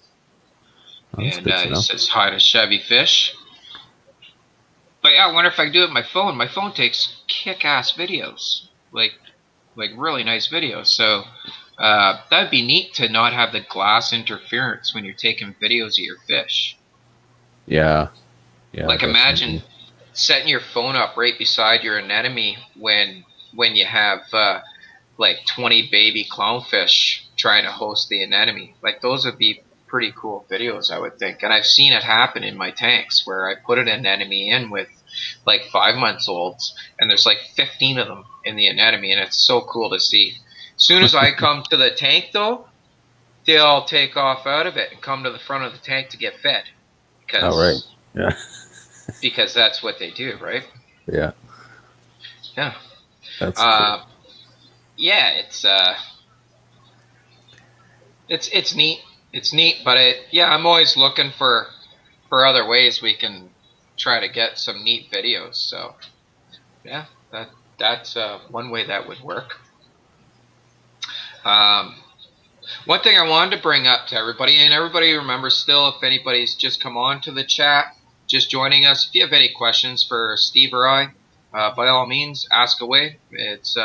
Oh, that's And good to he know. says hi to Chevy Fish. But yeah, I wonder if I can do it with my phone. My phone takes kick-ass videos, like really nice videos. So that'd be neat to not have the glass interference when you're taking videos of your fish. Yeah. Yeah, Like imagine definitely. setting your phone up right beside your anemone when you have like 20 baby clownfish trying to host the anemone. Like those would be pretty cool videos, I would think. And I've seen it happen in my tanks where I put an anemone in with like 5-month-olds, and there's like 15 of them in the anemone, and it's so cool to see. As soon as I come to the tank, though, they all take off out of it and come to the front of the tank to get fed All right. because Yeah. that's what they do, right? Yeah. Yeah. That's cool. Yeah, it's neat. It's neat, but I'm always looking for other ways we can try to get some neat videos. So yeah, that's one way that would work. One thing I wanted to bring up to everybody, and everybody remember still, if anybody's just come on to the chat, just joining us, if you have any questions for Steve or I, by all means, ask away. It's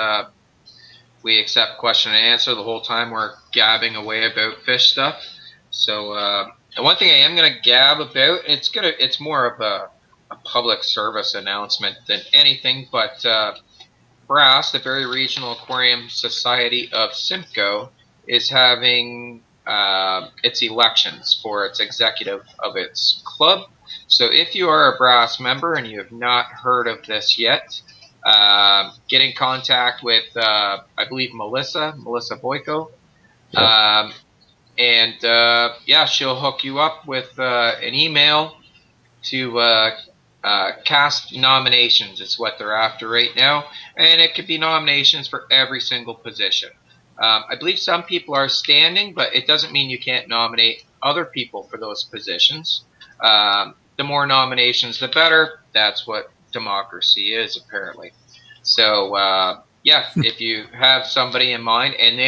we accept question and answer the whole time we're gabbing away about fish stuff. So the one thing I am going to gab about, it's more of a public service announcement than anything, but BRAS, the Very Regional Aquarium Society of Simcoe, is having its elections for its executive of its club. So if you are a BRAS member and you have not heard of this yet, get in contact with, I believe, Melissa Boyko. Yeah. And she'll hook you up with an email to cast nominations. It's what they're after right now, and it could be nominations for every single position. I believe some people are standing, but it doesn't mean you can't nominate other people for those positions. The more nominations, the better. That's what democracy is, apparently. So, if you have somebody in mind, and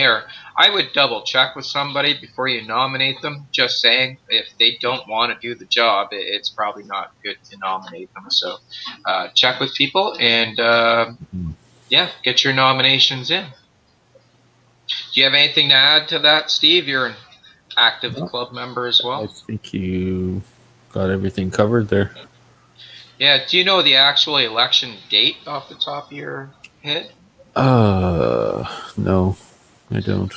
I would double check with somebody before you nominate them. Just saying, if they don't want to do the job, it's probably not good to nominate them. So, check with people and, get your nominations in. Do you have anything to add to that, Steve? You're an active No, club member as I well. think you got everything covered there. Yeah, do you know the actual election date off the top of your head? No, I don't.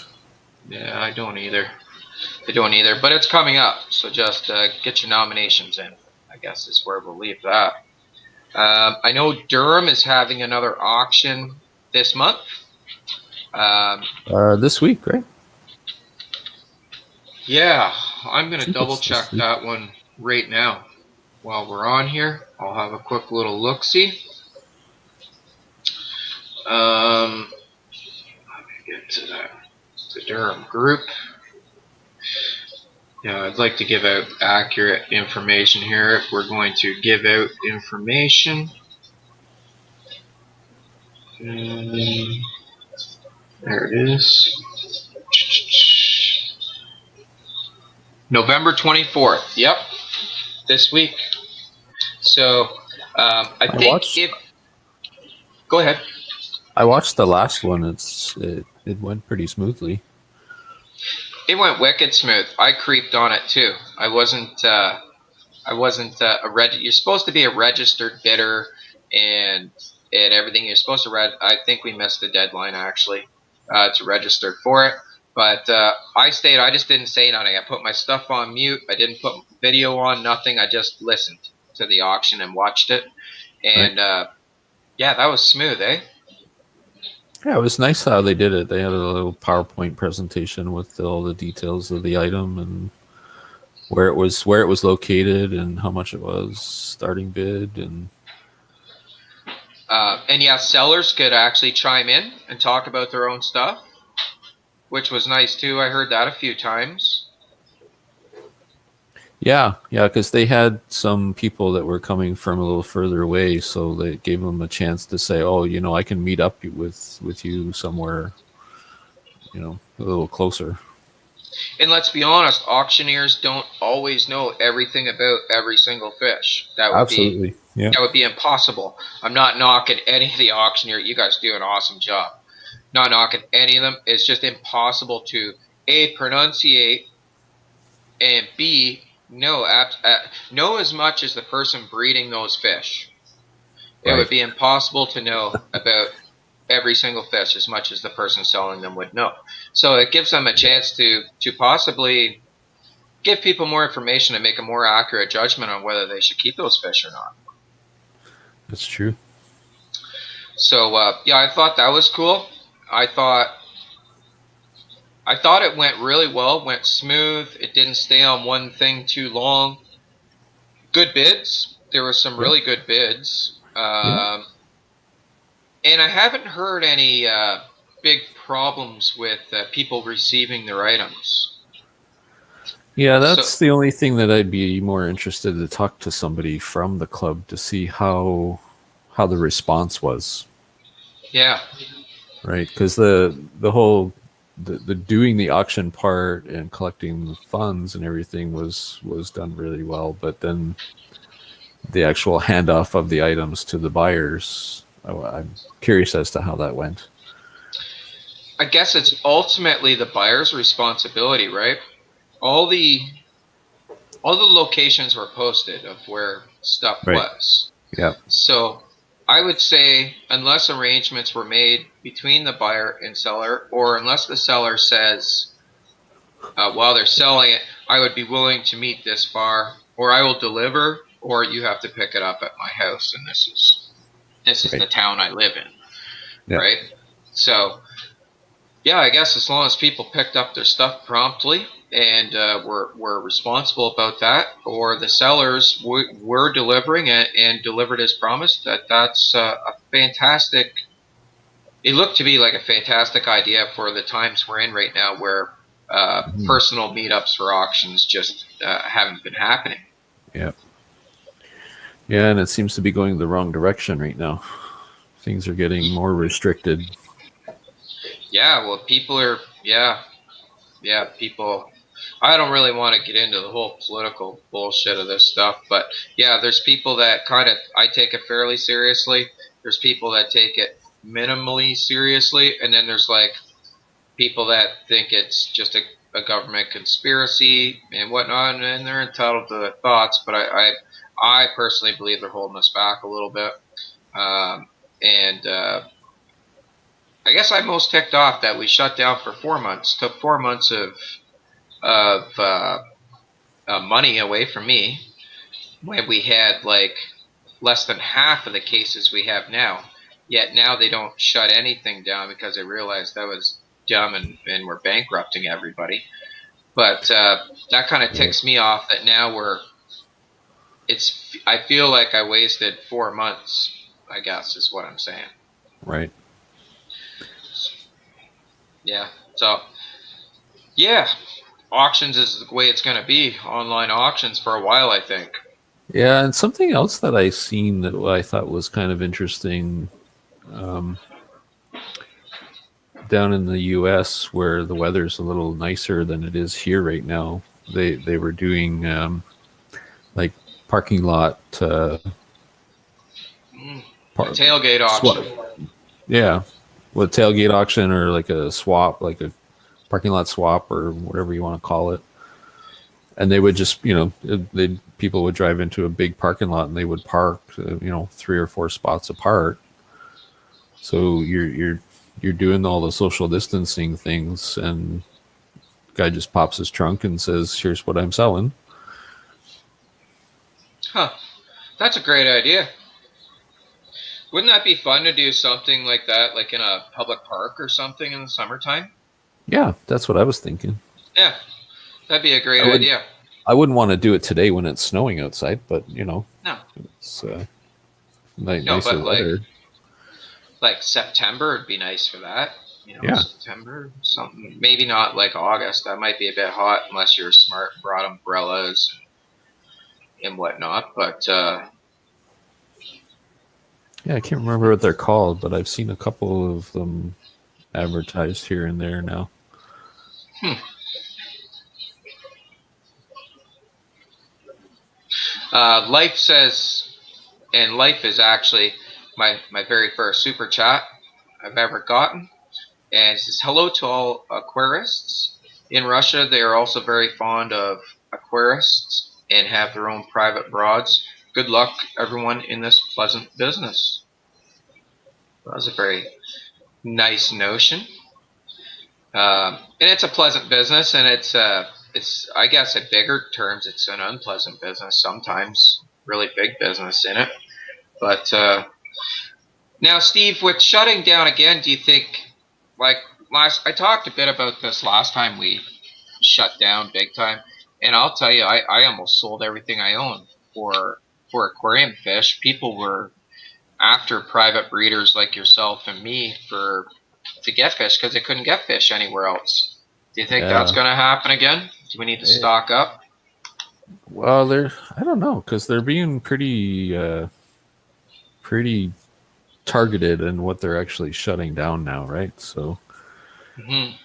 Yeah, I don't either. I don't either, but it's coming up, so just get your nominations in. I guess is where we'll leave that. I know Durham is having another auction this month. Um, This week, right? yeah, I'm I gonna think double it's this check week. that one right now while we're on here. I'll have a quick little look see. Let me get to that. The Durham group. Yeah, I'd like to give out accurate information here if we're going to give out information. Um, there it is. November 24th. Yep, this week. So I I think watched. if. Go ahead. I watched the last one. It went pretty smoothly. It went wicked smooth. I creeped on it too. I wasn't. I wasn't a You're supposed to be a registered bidder, and everything. You're supposed to read. I think we missed the deadline actually to register for it. But I stayed. I just didn't say nothing. I put my stuff on mute. I didn't put video on. Nothing. I just listened to the auction and watched it. Right. And yeah, that was smooth, eh? Yeah, it was nice how they did it. They had a little PowerPoint presentation with all the details of the item and where it was located and how much it was, starting bid, and And yeah, sellers could actually chime in and talk about their own stuff, which was nice too. I heard that a few times. yeah, because they had some people that were coming from a little further away, so they gave them a chance to say, "Oh, I can meet up with you somewhere, a little closer." And let's be honest, auctioneers don't always know everything about every single fish. Absolutely. Yeah. That would be impossible. I'm not knocking any of the auctioneers. You guys do an awesome job. Not knocking any of them. It's just impossible to A, pronunciate, and B, know as much as the person breeding those fish. It would Right. be impossible to know about every single fish as much as the person selling them would know. So it gives them a chance to possibly give people more information and make a more accurate judgment on whether they should keep those fish or not. That's true. So yeah, I thought that was cool. I thought I thought it went really well, went smooth. It didn't stay on one thing too long. Good bids. There were some Yeah. really good bids. Yeah. And I haven't heard any big problems with people receiving their items. Yeah, So that's the only thing that I'd be more interested to talk to somebody from the club to see how the response was, yeah, right? Because the whole the doing the auction part and collecting the funds and everything was done really well, but then the actual handoff of the items to the buyers, I'm curious as to how that went. I guess it's ultimately the buyer's responsibility, right? All the all the locations were posted of where stuff Right. was. Yeah. So I would say unless arrangements were made between the buyer and seller, or unless the seller says while they're selling it, I would be willing to meet this far, or I will deliver, or you have to pick it up at my house, and this is the Right. town I live in, Yeah. right? So yeah, I guess as long as people picked up their stuff promptly and were responsible about that, or the sellers were delivering and delivered as promised, that's a fantastic. It looked to be like a fantastic idea for the times we're in right now, where Mhm. personal meetups for auctions just haven't been happening. Yeah. Yeah, and it seems to be going the wrong direction right now. Things are getting more restricted. Yeah, well, people are. Yeah, people. I don't really want to get into the whole political bullshit of this stuff, but yeah, there's people that kind of I take it fairly seriously. There's people that take it minimally seriously, and then there's like people that think it's just a a government conspiracy and whatnot, and they're entitled to their thoughts. But I personally believe they're holding us back a little bit. And I guess I'm most ticked off that we shut down for 4 months. Took 4 months of money away from me when we had like less than half of the cases we have now. Yet now they don't shut anything down because they realized that was dumb and we're bankrupting everybody. But that kind of ticks me off that now I feel like I wasted 4 months, I guess is what I'm saying. Right. Yeah. So, yeah, auctions is the way it's going to be. Online auctions for a while, I think. Yeah, and something else that I seen that I thought was kind of interesting, down in the U.S. where the weather's a little nicer than it is here right now. They were doing like parking lot A tailgate auction. Yeah, with tailgate auction or like a swap, like a parking lot swap or whatever you want to call it. And they would just, people would drive into a big parking lot and they would park, 3 or 4 spots apart. So you're doing all the social distancing things, and guy just pops his trunk and says, "Here's what I'm selling." Huh. That's a great idea. Wouldn't that be fun to do something like that, like in a public park or something in the summertime? Yeah, that's what I was thinking. Yeah, that'd be a great I would idea. I wouldn't want to do it today when it's snowing outside, but No, it's no, nicer but weather. like September would be nice for that. Yeah. September, something. Maybe not like August. That might be a bit hot unless you're smart and brought umbrellas and whatnot. But Yeah, I can't remember what they're called, but I've seen a couple of them advertised here and there now. Life says, and Life is actually my very first super chat I've ever gotten. And it says, hello to all aquarists. In Russia, they are also very fond of aquarists and have their own private broads. Good luck, everyone, in this pleasant business. That was a very nice notion. And it's a pleasant business, and it's I guess in bigger terms, it's an unpleasant business sometimes. Really big business in it. But now, Steve, with shutting down again, do you think, like I talked a bit about this last time we shut down big time, and I'll tell you, I almost sold everything I owned for aquarium fish. People were after private breeders like yourself and me to get fish because they couldn't get fish anywhere else. Do you think that's Yeah. going to happen again? Do we need to stock up? Well, I don't know, because they're being pretty targeted in what they're actually shutting down now, right? So, Mm-hmm.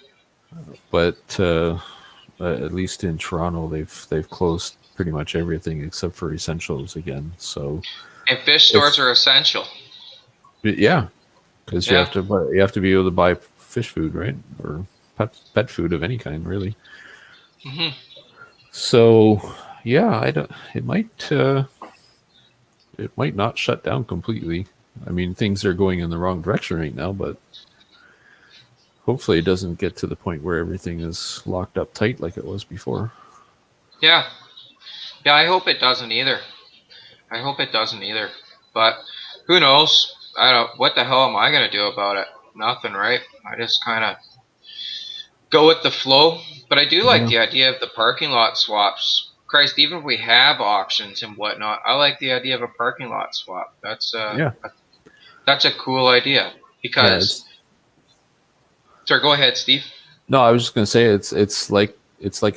but at least in Toronto, they've closed pretty much everything except for essentials again. So, And fish stores are essential. Yeah, because Yeah. you have to be able to buy fish food, right, or pet food of any kind, really. Mm-hmm. So, yeah, I don't. It might not shut down completely. I mean, things are going in the wrong direction right now, but hopefully, it doesn't get to the point where everything is locked up tight like it was before. Yeah. Yeah, I hope it doesn't either. I hope it doesn't either. But who knows? I don't. What the hell am I gonna do about it? Nothing, right? I just kind of go with the flow. But I do like Yeah. the idea of the parking lot swaps. Christ, even if we have auctions and whatnot, I like the idea of a parking lot swap. Yeah. That's a cool idea Yeah. because. Sorry, go ahead, Steve. No, I was just gonna say it's like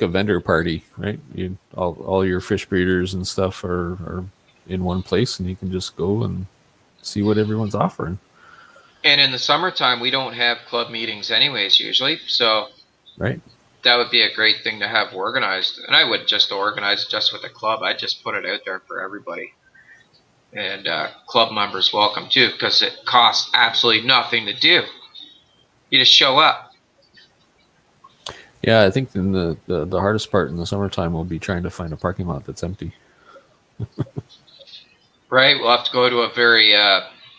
a vendor party, right? All your fish breeders and stuff are in one place, and you can just go and see what everyone's offering. And in the summertime, we don't have club meetings anyways, usually. So Right. that would be a great thing to have organized. And I would just organize it just with the club. I'd just put it out there for everybody. And club members welcome too, because it costs absolutely nothing to do. You just show up. Yeah, I think then the hardest part in the summertime will be trying to find a parking lot that's empty. Right? We'll have to go to a very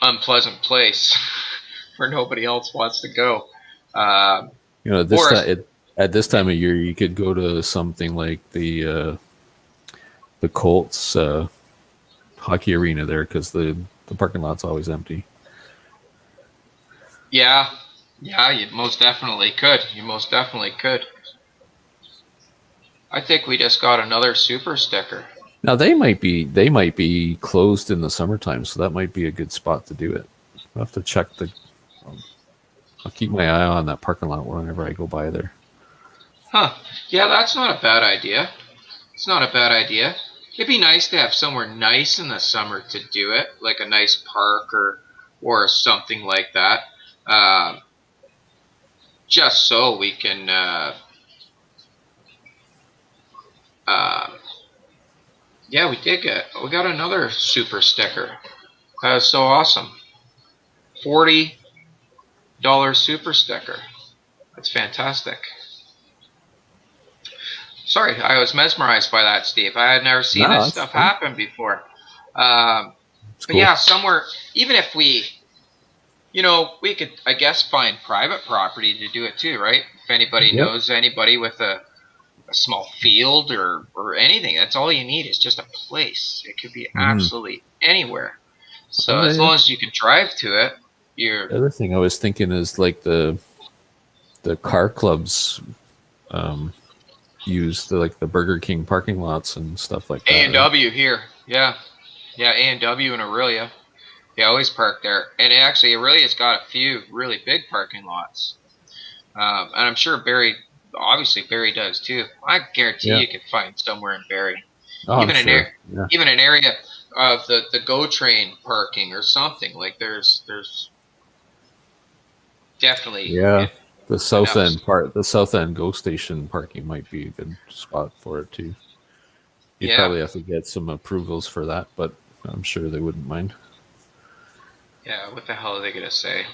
unpleasant place where nobody else wants to go. Um, You know, or at this yeah, time of year, you could go to something like the Colts hockey arena there because the parking lot's always empty. yeah, yeah, you most definitely could. You most definitely could. I think we just got another super sticker. Now they might be closed in the summertime, so that might be a good spot to do it. I'll have to check the. I'll keep my eye on that parking lot whenever I go by there. Huh. Yeah, that's not a bad idea. It's not a bad idea. It'd be nice to have somewhere nice in the summer to do it, like a nice park or something like that. Um, just so we can uh, yeah, we got another super sticker. That was so awesome. $40 super sticker. That's fantastic. Sorry, I was mesmerized by that, Steve. I had never seen No, this that's stuff fun. happen before. Um, It's but cool. yeah, somewhere, even if we could, I guess, find private property to do it too, right? If anybody Yep. knows anybody with a small field or anything, that's all you need is just a place. It could be Mm. absolutely anywhere. So And as the long as you can drive to it, you're other thing I was thinking is like the car clubs um, use the Burger King parking lots and stuff like A that, and right? W here. Yeah, yeah, A and W in Aurelia. They always park there, and actually Aurelia's got a few really big parking lots. And I'm sure Barry, obviously Barry does too. I guarantee Yeah. you can find somewhere in Barry, Oh, I'm even sure. Yeah. even an area of the GO train parking or something. Like there's definitely Yeah. enough. The South End Go Station parking might be a good spot for it too. You'd Yeah, probably have to get some approvals for that, but I'm sure they wouldn't mind. yeah. What the hell are they gonna say?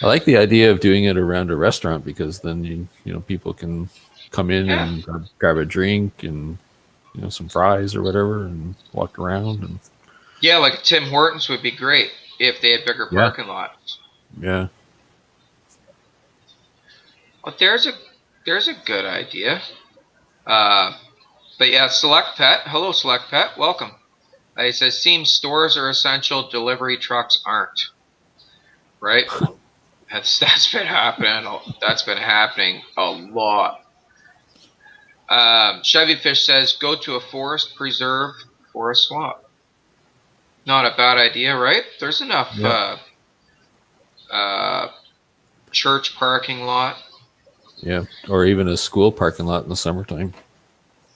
I like the idea of doing it around a restaurant because then you know people can come in Yeah, and grab a drink and some fries or whatever and walk around and yeah. Like Tim Hortons would be great if they had bigger yeah, parking lots. yeah, Well, there's a good idea. Uh, but yeah, Select Pet. Hello, Select Pet. Welcome. It says, seems stores are essential, delivery trucks aren't. Right? That's been happening. That's been happening a lot. Chevy Fish says, go to a forest preserve or a swamp. Not a bad idea, right? There's enough yeah, uh, church parking lot. yeah, or even a school parking lot in the summertime.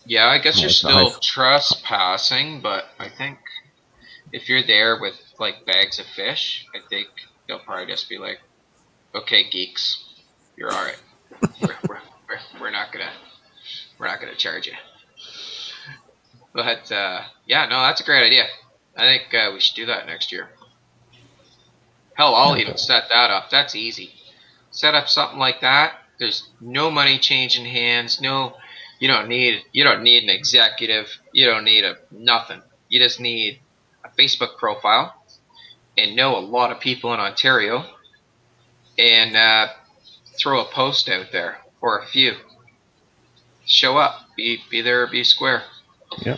Yeah, I guess you're Like the high. still trespassing, but I think if you're there with like bags of fish, I think they'll probably just be like, okay, geeks, you're all right. We're not gonna charge you. But yeah, no, that's a great idea. I think we should do that next year. Hell, I'll Yeah, even set that up. That's easy. Set up something like that. There's no money changing hands. No, you don't need an executive. You don't need a nothing. You just need a Facebook profile and know a lot of people in Ontario and throw a post out there or a few. Show up. Be there or be square. yeah,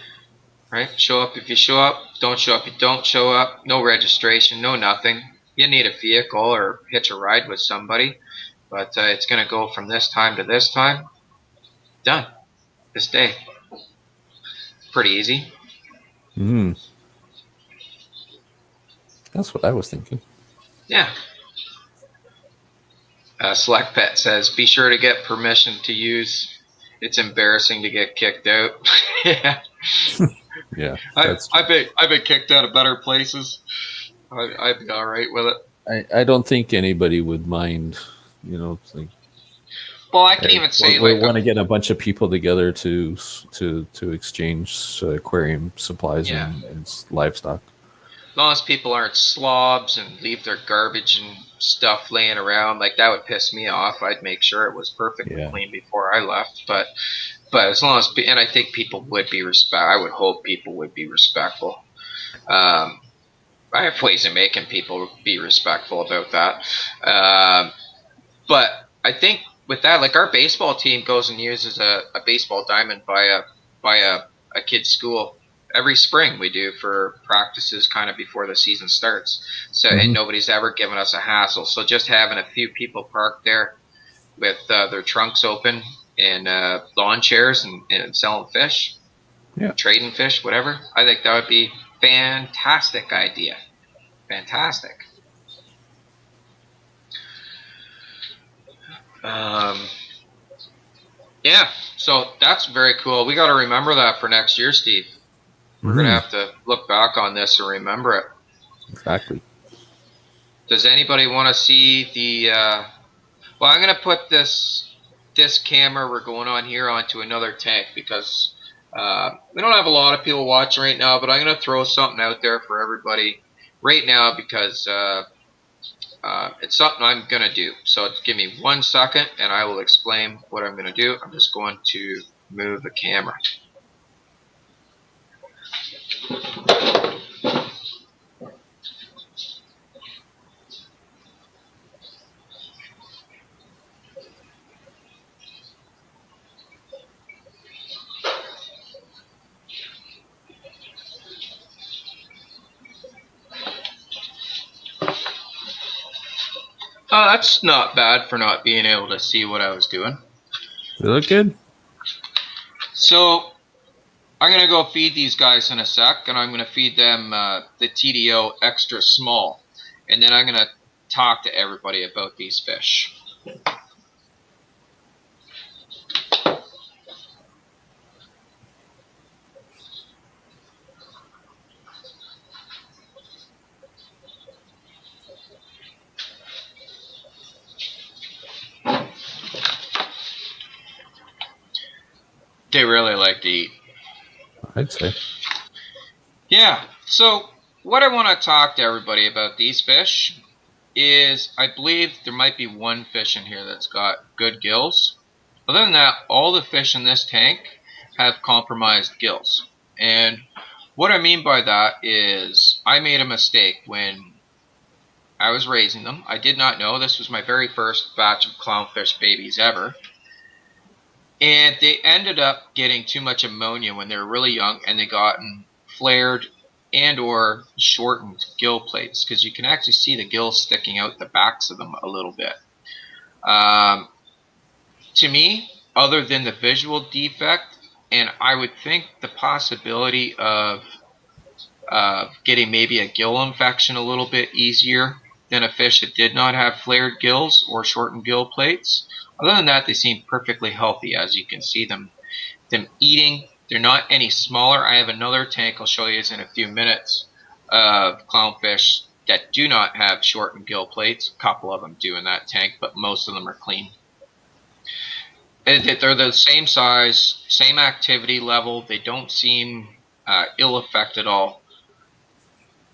Right? Show up if you show up. Don't show up if you don't show up. No registration. No nothing. You need a vehicle or hitch a ride with somebody, but it's going to go from this time to this time. Done. This day. Pretty easy. mm, that's what I was thinking. Yeah. Select Pet says, be sure to get permission to use. It's embarrassing to get kicked out. Yeah. Yeah, I, that's true. I've been I've been kicked out of better places. I'd be all right with it. I don't think anybody would mind. It's like, Well, I can hey, even say we like want to get a bunch of people together to exchange aquarium supplies yeah, and livestock. long as people aren't slobs and leave their garbage and stuff laying around, like that would piss me off. I'd make sure it was perfectly Yeah. clean before I left. But as long as, and I think people would be I would hope people would be respectful. Um, I have ways of making people be respectful about that. But I think with that, like our baseball team goes and uses a baseball diamond by a kid's school every spring. We do for practices kind of before the season starts. So and Hmm. nobody's ever given us a hassle. So just having a few people parked there with their trunks open and lawn chairs and selling fish, Yeah. trading fish, whatever. I think that would be fantastic idea. Fantastic. Um, yeah, so that's very cool. We got to remember that for next year, Steve. We're gonna Hmm. have to look back on this and remember it. Exactly. Does anybody want to see the? Well, I'm gonna put this camera we're going on here onto another tank because we don't have a lot of people watching right now. But I'm gonna throw something out there for everybody right now because it's something I'm gonna do. So give me 1 second and I will explain what I'm gonna do. I'm just going to move the camera. Oh, that's not bad for not being able to see what I was doing. They look good. So I'm gonna go feed these guys in a sec, and I'm gonna feed them the TDO extra small, and then I'm gonna talk to everybody about these fish. They really like to eat. I'd say. Yeah. So what I want to talk to everybody about these fish is I believe there might be one fish in here that's got good gills. Other than that, all the fish in this tank have compromised gills. And what I mean by that is I made a mistake when I was raising them. I did not know this was my very first batch of clownfish babies ever. And they ended up getting too much ammonia when they were really young and they gotten flared and or shortened gill plates because you can actually see the gills sticking out the backs of them a little bit. Um, to me, other than the visual defect, and I would think the possibility of getting maybe a gill infection a little bit easier than a fish that did not have flared gills or shortened gill plates. Other than that, they seem perfectly healthy, as you can see them eating. They're not any smaller. I have another tank I'll show you in a few minutes of clownfish that do not have shortened gill plates. A couple of them do in that tank, but most of them are clean. They're the same size, same activity level. They don't seem ill effect at all.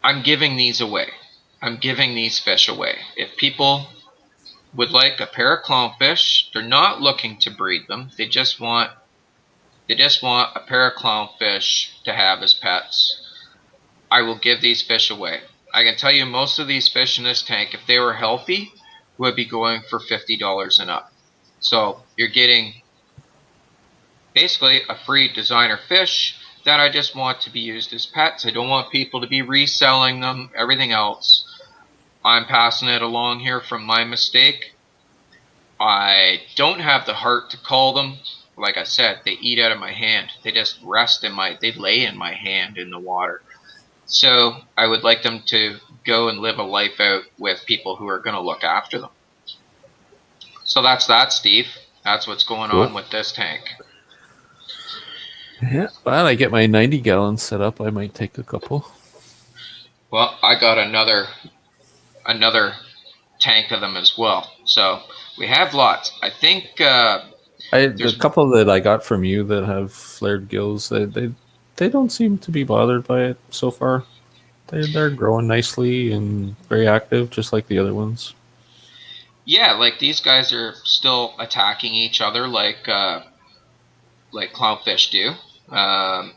I'm giving these away. I'm giving these fish away. If people would like a pair of clownfish, they're not looking to breed them. They just want a pair of clownfish to have as pets. I will give these fish away. I can tell you most of these fish in this tank, if they were healthy, would be going for $50 and up. So you're getting basically a free designer fish that I just want to be used as pets. I don't want people to be reselling them, everything else. I'm passing it along here from my mistake. I don't have the heart to call them. Like I said, they eat out of my hand. They just they lay in my hand in the water. So I would like them to go and live a life out with people who are going to look after them. So that's that, Steve. That's what's going on Cool. with this tank. Yeah. Well, I get my 90 gallons set up. I might take a couple. Well, I got another tank of them as well. So we have lots. I think The there's couple that I got from you that have flared gills, they don't seem to be bothered by it so far. they're growing nicely and very active, just like the other ones. Yeah, like these guys are still attacking each other like clownfish do. Um,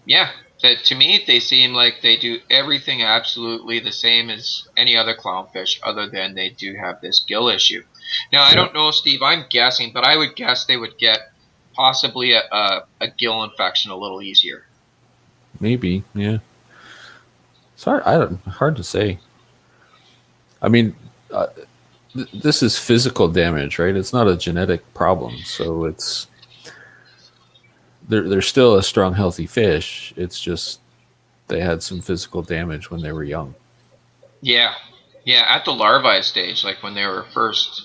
yeah, to me they seem like they do everything absolutely the same as any other clownfish, other than they do have this gill issue. Now I Yeah, don't know, Steve. I'm guessing, but I would guess they would get possibly a gill infection a little easier. maybe. Yeah, it's hard. I don't hard to say. I mean, uh, this is physical damage, right? It's not a genetic problem, so it's they're still a strong, healthy fish. It's just they had some physical damage when they were young. Yeah, yeah, at the larvae stage, like when they were first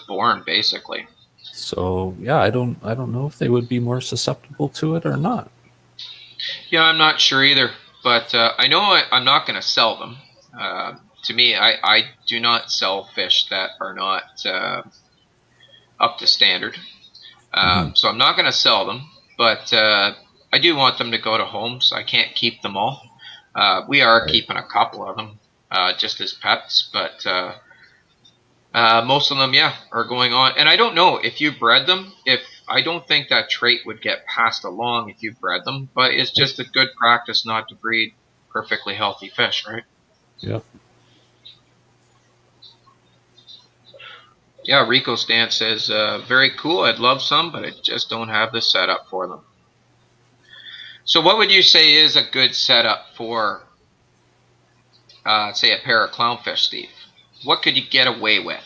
born, basically. So yeah, I don't know if they would be more susceptible to it or not. Yeah, I'm not sure either, but I know I'm not going to sell them. To me, I do not sell fish that are not up to standard. Hmm. So I'm not going to sell them, but I do want them to go to homes. I can't keep them all. We are Right. keeping a couple of them just as pets, but most of them, yeah, are going on. And I don't know if you bred them, if I don't think that trait would get passed along if you bred them, but it's just a good practice not to breed perfectly healthy fish, right? Yep. Yeah, Rico Stan says, very cool. I'd love some, but I just don't have the setup for them. So, what would you say is a good setup for, say, a pair of clownfish, Steve? What could you get away with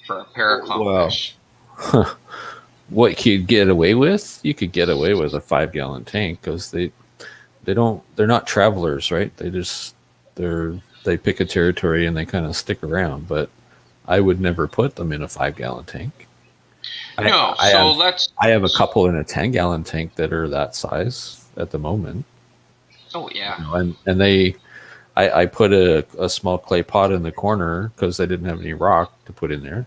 for a pair of Well, clownfish? what you get away with? You could get away with a 5 gallon tank because they're not travelers, right? They're they pick a territory and they kind of stick around. But I would never put them in a 5 gallon tank. I No, I so have let's. I have a couple in a 10 gallon tank that are that size at the moment. Oh, yeah. And I put a small clay pot in the corner because I didn't have any rock to put in there,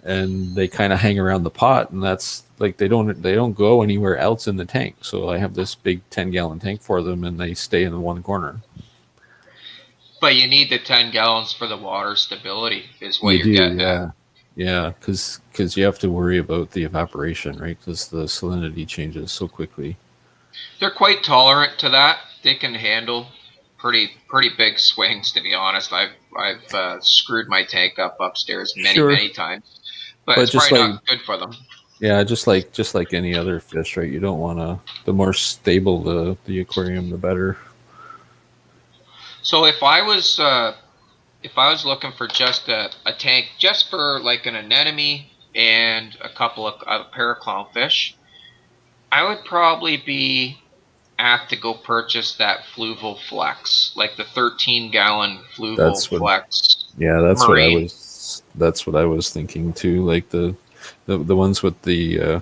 and they kind of hang around the pot, and that's like they don't go anywhere else in the tank. So I have this big 10 gallon tank for them, and they stay in the one corner. But you need the 10 gallons for the water stability, is what You you're do, getting at. yeah, yeah, because you have to worry about the evaporation, right? Because the salinity changes so quickly. They're quite tolerant to that. They can handle pretty big swings. To be honest, I've screwed my tank up upstairs Sure, many times, but but it's probably not good for them. yeah, just like any other fish, right? You don't want to. The more stable the aquarium, the better. So if I was looking for just a tank, just for like an anemone and a pair of clownfish, I would probably be apt to go purchase that Fluval Flex, like the 13-gallon Fluval That's what. Flex Yeah, Marine. That's what I was thinking too. Like the ones with the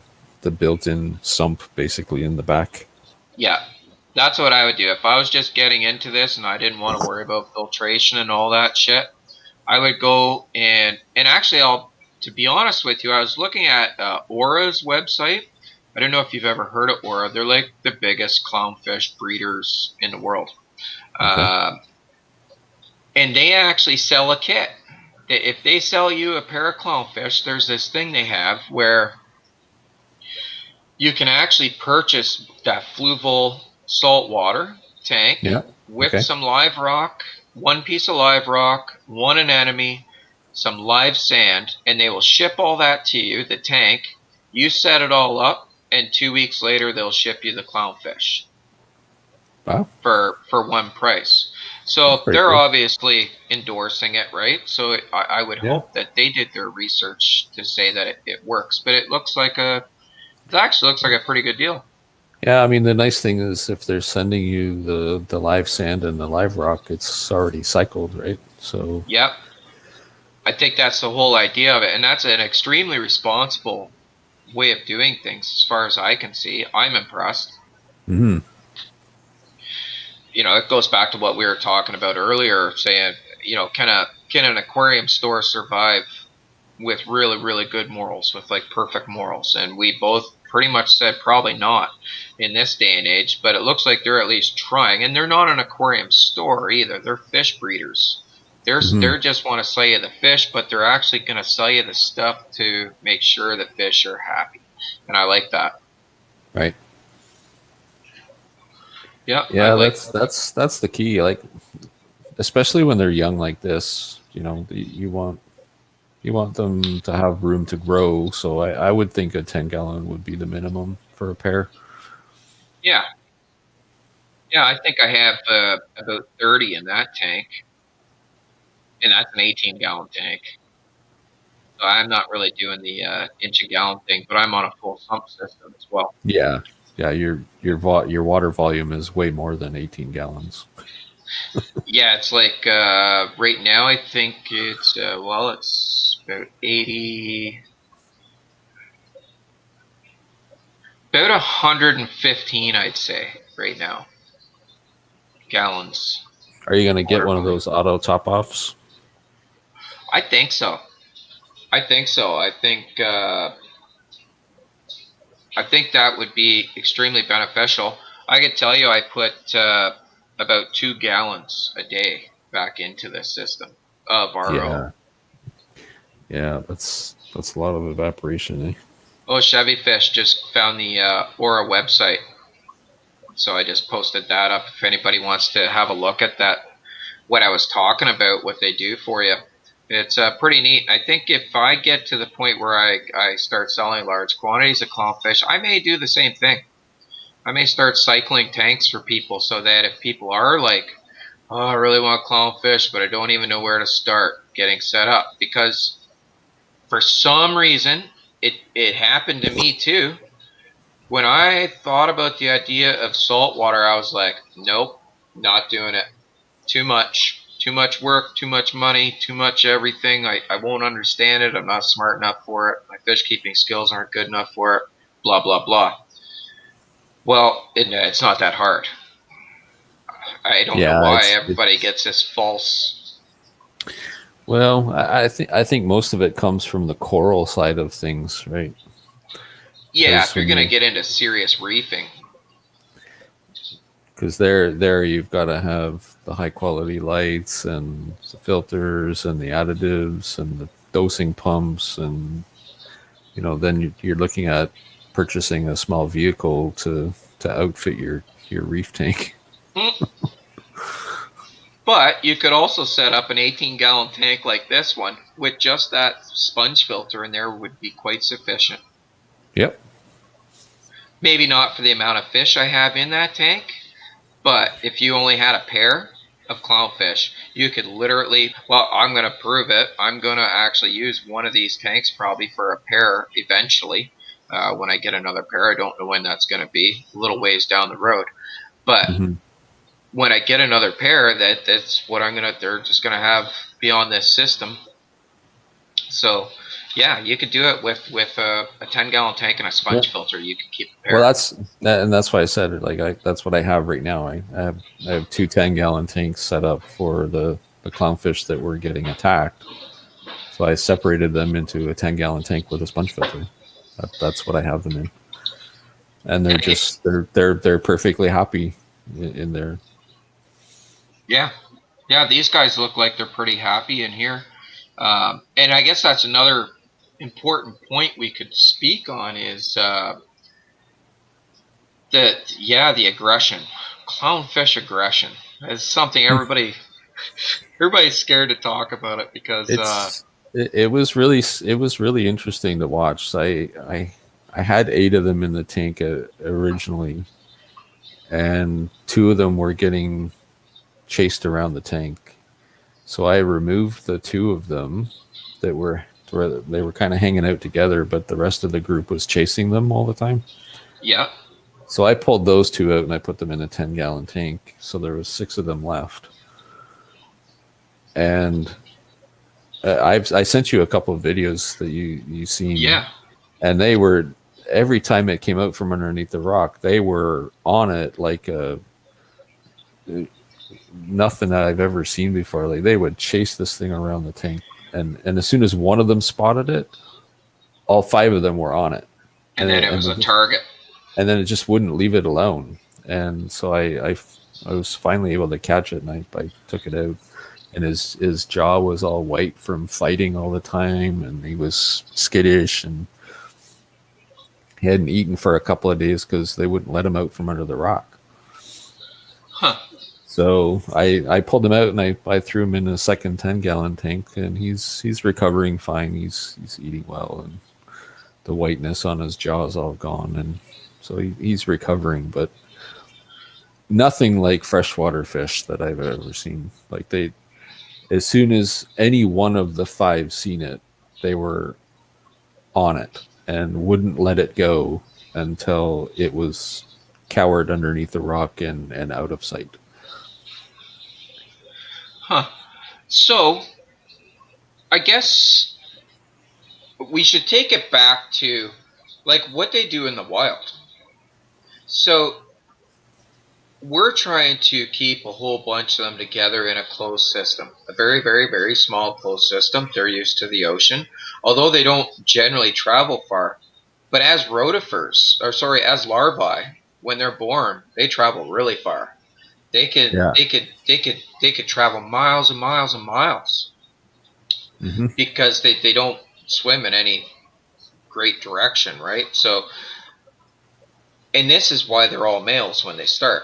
built-in sump basically in the back. Yeah, that's what I would do. If I was just getting into this and I didn't want to worry about filtration and all that shit, I would go and actually to be honest with you, I was looking at Aura's website. I don't know if you've ever heard of Aura. They're like the biggest clownfish breeders in the world. Okay. Uh, and they actually sell a kit. If they sell you a pair of clownfish, there's this thing they have where you can actually purchase that fluval saltwater tank Yeah. with Okay. some live rock, one piece of live rock, one anemone, some live sand, and they will ship all that to you, the tank. You set it all up, and 2 weeks later they'll ship you the clownfish Wow. for one price. That's So pretty they're cool. obviously endorsing it, right? So I would Yeah. hope that they did their research to say that it works. But it actually looks like a pretty good deal. Yeah. I mean, the nice thing is if they're sending you the live sand and the live rock, it's already cycled, right? So. Yep. I think that's the whole idea of it. And that's an extremely responsible way of doing things as far as I can see. I'm impressed. Hmm. It goes back to what we were talking about earlier, saying, can an aquarium store survive with really, really good morals, with like perfect morals? And we both pretty much said probably not in this day and age, but it looks like they're at least trying. And they're not an aquarium store either. They're fish breeders. Mhm. They're just want to sell you the fish, but they're actually going to sell you the stuff to make sure the fish are happy. And I like that. Right. Yeah, I Yeah, like. that's the key. Like, especially when they're young like this, you want them to have room to grow. So I would think a 10-gallon would be the minimum for a pair. Yeah, yeah. I think I have about 30 in that tank, and that's an 18-gallon tank. So I'm not really doing the inch a gallon thing, but I'm on a full sump system as well. Yeah. Yeah, your water volume is way more than 18 gallons. Yeah, it's like right now I think it's it's about 80, about 115 I'd say right now gallons Are you going to get water one of volume. those auto top offs? I think so. I think so. I think that would be extremely beneficial. I could tell you I put about 2 gallons a day back into this system of RO. Yeah. Yeah, that's a lot of evaporation, eh? Oh, Chevy Fish just found the Aura website, so I just posted that up. If anybody wants to have a look at that, what I was talking about, what they do for you, it's pretty neat. I think if I get to the point where I start selling large quantities of clownfish, I may do the same thing. I may start cycling tanks for people so that if people are like, oh, I really want clownfish, but I don't even know where to start getting set up, because for some reason it happened to me too. When I thought about the idea of saltwater, I was like, nope, not doing it. Too much work, too much money, too much everything. I won't understand it. I'm not smart enough for it. My fish keeping skills aren't good enough for it. Blah blah blah. Well, it's not that hard. I don't know Yeah, why it's everybody gets this false. well, I think most of it comes from the coral side of things, right? Yeah, Because if you're gonna get into serious reefing, there you've got to have the high quality lights and the filters and the additives and the dosing pumps, and then you're looking at purchasing a small vehicle to outfit your reef tank. but you could also set up an 18-gallon tank like this one with just that sponge filter in there would be quite sufficient. Yep. Maybe not for the amount of fish I have in that tank, but if you only had a pair of clownfish, you could literally, well, I'm going to prove it. I'm going to actually use one of these tanks probably for a pair eventually. When I get another pair, I don't know when that's going to be, a little ways down the road. But Mm-hmm. when I get another pair, that's what they're just going to have be on this system. So, yeah, you could do it with a 10-gallon tank and a Yeah. sponge filter. You could keep a pair. Well, that's why I said it. Like that's what I have right now. I have two 10-gallon tanks set up for the clownfish that were getting attacked. So I separated them into a 10-gallon tank with a sponge filter. That's what I have them in, and they're And just they're perfectly happy in there. yeah, yeah, these guys look like they're pretty happy in here. And I guess that's another important point we could speak on is the aggression, clownfish aggression. It's something everybody's scared to talk about it because It was really interesting to watch. So I had 8 of them in the tank originally, and 2 of them were getting chased around the tank. So I removed the 2 of them that were where they were kind of hanging out together, but the rest of the group was chasing them all the time. yeah, So I pulled those 2 out and I put them in a 10-gallon tank. So there was 6 of them left. And I sent you a couple of videos that you seen. yeah, And they were, every time it came out from underneath the rock, they were on it like nothing that I've ever seen before. Like they would chase this thing around the tank, and as soon as one of them spotted it, all 5 of them were on it. And then it was a target. and then it just wouldn't leave it alone. And so I was finally able to catch it, and I took it out. And his jaw was all white from fighting all the time, and he was skittish, and he hadn't eaten for a couple of days because they wouldn't let him out from under the rock. Huh. So I pulled him out, and I threw him in a second 10-gallon tank, and he's recovering fine. He's eating well, and the whiteness on his jaw is all gone, and so he's recovering. But nothing like freshwater fish that I've ever seen. Like they, as soon as any one of the 5 seen it, they were on it and wouldn't let it go until it was cowered underneath the rock and out of sight. Huh. So, I guess we should take it back to like what they do in the wild. So, we're trying to keep a whole bunch of them together in a closed system. A very, very, very small closed system. They're used to the ocean, although they don't generally travel far. But as as larvae, when they're born, they travel really far. They could travel miles and miles and miles because they don't swim in any great direction, right? So, and this is why they're all males when they start.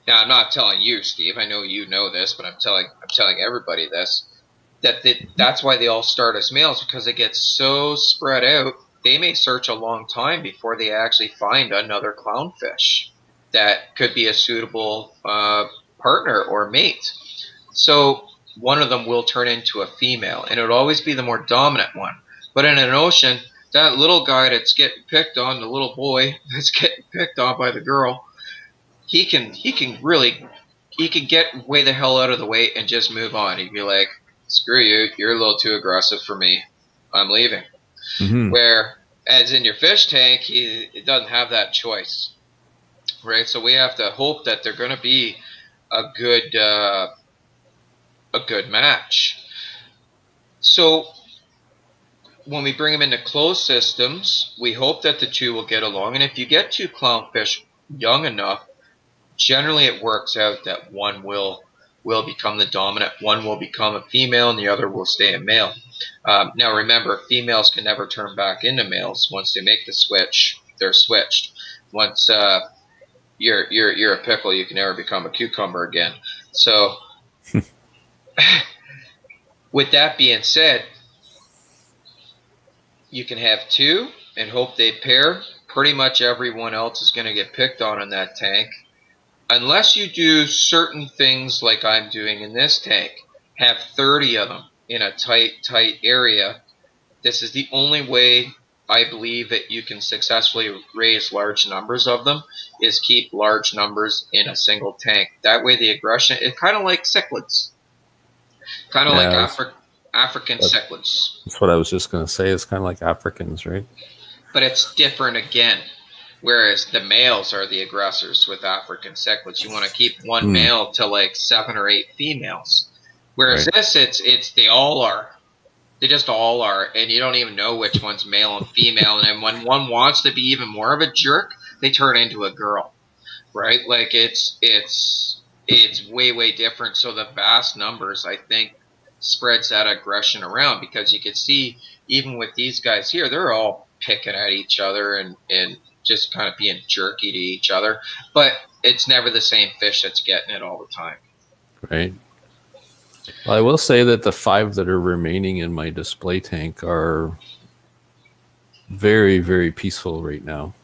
Now, I'm not telling you, Steve. I know you know this, but I'm telling everybody this. That's why they all start as males, because they get so spread out. They may search a long time before they actually find another clownfish that could be a suitable partner or mate. So one of them will turn into a female, and it would always be the more dominant one. But in an ocean, that little guy that's getting picked on, the little boy that's getting picked on by the girl, he can get way the hell out of the way and just move on. He'd be like, screw you, you're a little too aggressive for me, I'm leaving. Where, as in your fish tank, it doesn't have that choice, right? So we have to hope that they're going to be a good match. So when we bring them into closed systems, we hope that the two will get along. And if you get 2 clownfish young enough, generally it works out that one will become the dominant, one will become a female, and the other will stay a male. Now remember, females can never turn back into males. Once they make the switch, they're switched. Once you're a pickle, you can never become a cucumber again. So with that being said, you can have 2 and hope they pair. Pretty much everyone else is going to get picked on in that tank. Unless you do certain things like I'm doing in this tank, have 30 of them in a tight area. This is the only way I believe that you can successfully raise large numbers of them, is keep large numbers in a single tank. That way the aggression, it's kind of like cichlids. Kind of like African cichlids. That's what I was just going to say. It's kind of like Africans, right? But it's different again. Whereas the males are the aggressors with African cichlids. You want to keep one male to like 7 or 8 females. Whereas this, it's they all are. They just all are, and you don't even know which one's male and female. And then when one wants to be even more of a jerk, they turn into a girl, right? Like it's way different. So the vast numbers, I think, spreads that aggression around, because you can see even with these guys here, they're all picking at each other and just kind of being jerky to each other, but it's never the same fish that's getting it all the time. Right. Well, I will say that the 5 that are remaining in my display tank are very, very peaceful right now.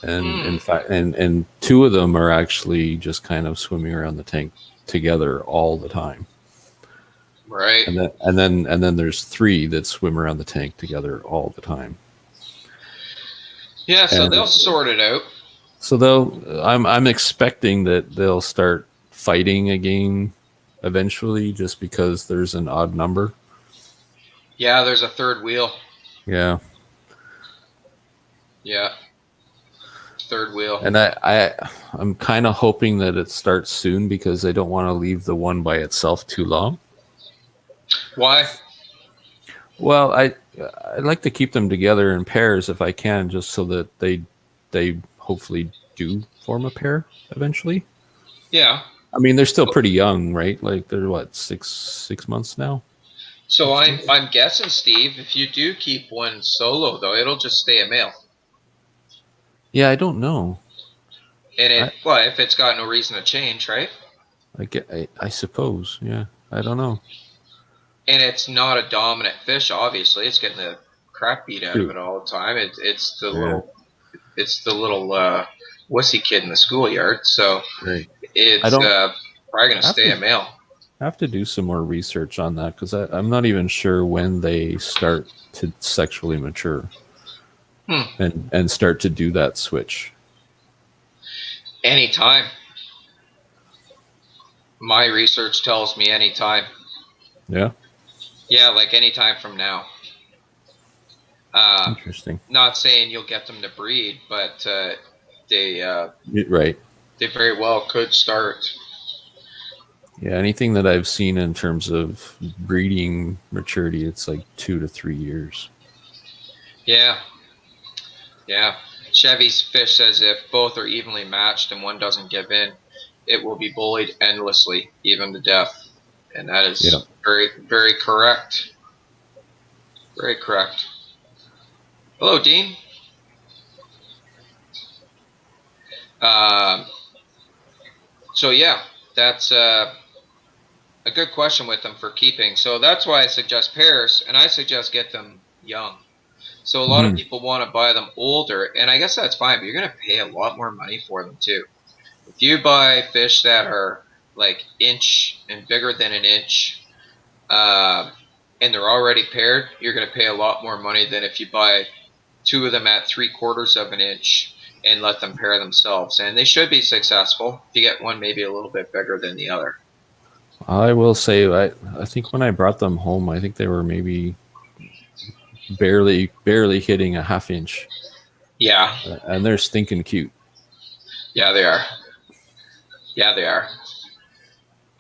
And in fact, and 2 of them are actually just kind of swimming around the tank together all the time. Right. And then there's 3 that swim around the tank together all the time. Yeah, so they'll sort it out. So I'm expecting that they'll start fighting again eventually, just because there's an odd number. Yeah, there's a third wheel. Yeah. Yeah. Third wheel. And I'm kind of hoping that it starts soon, because I don't want to leave the one by itself too long. Why? Well, I like to keep them together in pairs if I can, just so that they hopefully do form a pair eventually. Yeah. I mean, they're still pretty young, right? Like they're what, 6 months now? So 6 months? I'm guessing, Steve, if you do keep one solo though, it'll just stay a male. Yeah, I don't know. And I if it's got no reason to change, right? I suppose. Yeah, I don't know. And it's not a dominant fish. Obviously, it's getting the crap beat out of True. it all the time. Yeah. It's the little wussy kid in the schoolyard. So Right. I it's don't probably gonna have stay a to male. have to do some more research on that because I'm not even sure when they start to sexually mature Hmm. and start to do that switch. Anytime. My research tells me anytime. Yeah. Yeah, like anytime from now. Uh, Interesting. Not saying you'll get them to breed, but they Right. they very well could start. Yeah. Anything that I've seen in terms of breeding maturity, it's like 2 to 3 years. Yeah, yeah. Chevy's fish says if both are evenly matched and one doesn't give in, it will be bullied endlessly, even to death. And that Yeah. is very, very correct. Very correct. Hello, Dean. Um, so yeah, that's a good question with them for keeping. So that's why I suggest pairs, and I suggest get them young. So a lot of Hmm. people want to buy them older, and I guess that's fine, but you're going to pay a lot more money for them too. If you buy fish that are like inch and bigger than an inch, uh, and they're already paired, you're going to pay a lot more money than if you buy two of them at 3/4 of an inch and let them pair themselves. And they should be successful if you get one maybe a little bit bigger than the other. I will say, I think when I brought them home, I think they were maybe barely hitting a half inch, Yeah, and they're stinking cute. yeah, they are. Yeah, they are.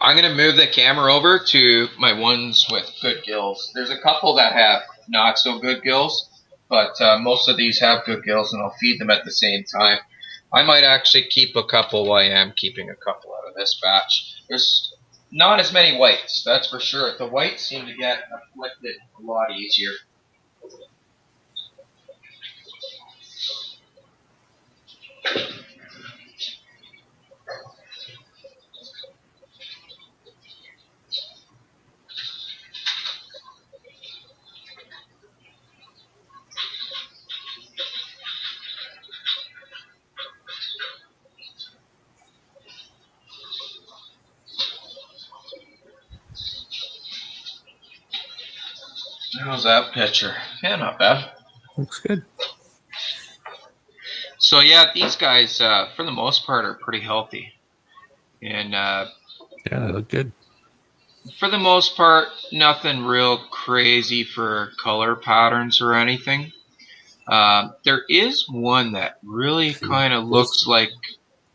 I'm going to move the camera over to my ones with good gills. There's a couple that have not so good gills, but most of these have good gills, and I'll feed them at the same time. I might actually keep a couple while I am keeping a couple out of this batch. There's not as many whites, that's for sure. The whites seem to get afflicted a lot easier. How's that picture? Yeah, not bad. Looks good. So yeah, these guys, for the most part, are pretty healthy, and Yeah, they look good. for the most part, nothing real crazy for color patterns or anything. There is one that really True. kind of looks Those like.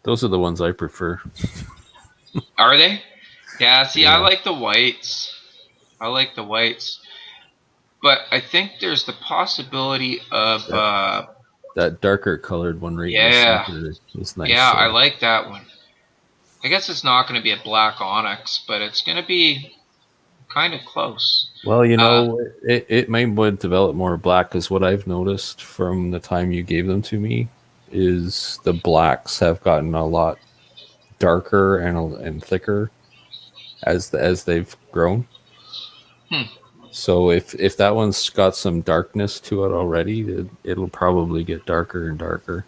those are the ones I prefer. Are they? Yeah. See, I Yeah. like the whites. I like the whites, but I think there's the possibility of. That that darker colored one right in the Yeah, center is yeah, nice. I like that one. I guess it's not going to be a black onyx, but it's going to be kind of close. Well, Uh, it may would develop more black because what I've noticed from the time you gave them to me is the blacks have gotten a lot darker and thicker as they've grown. hmm. So if that one's got some darkness to it already, it'll probably get darker and darker.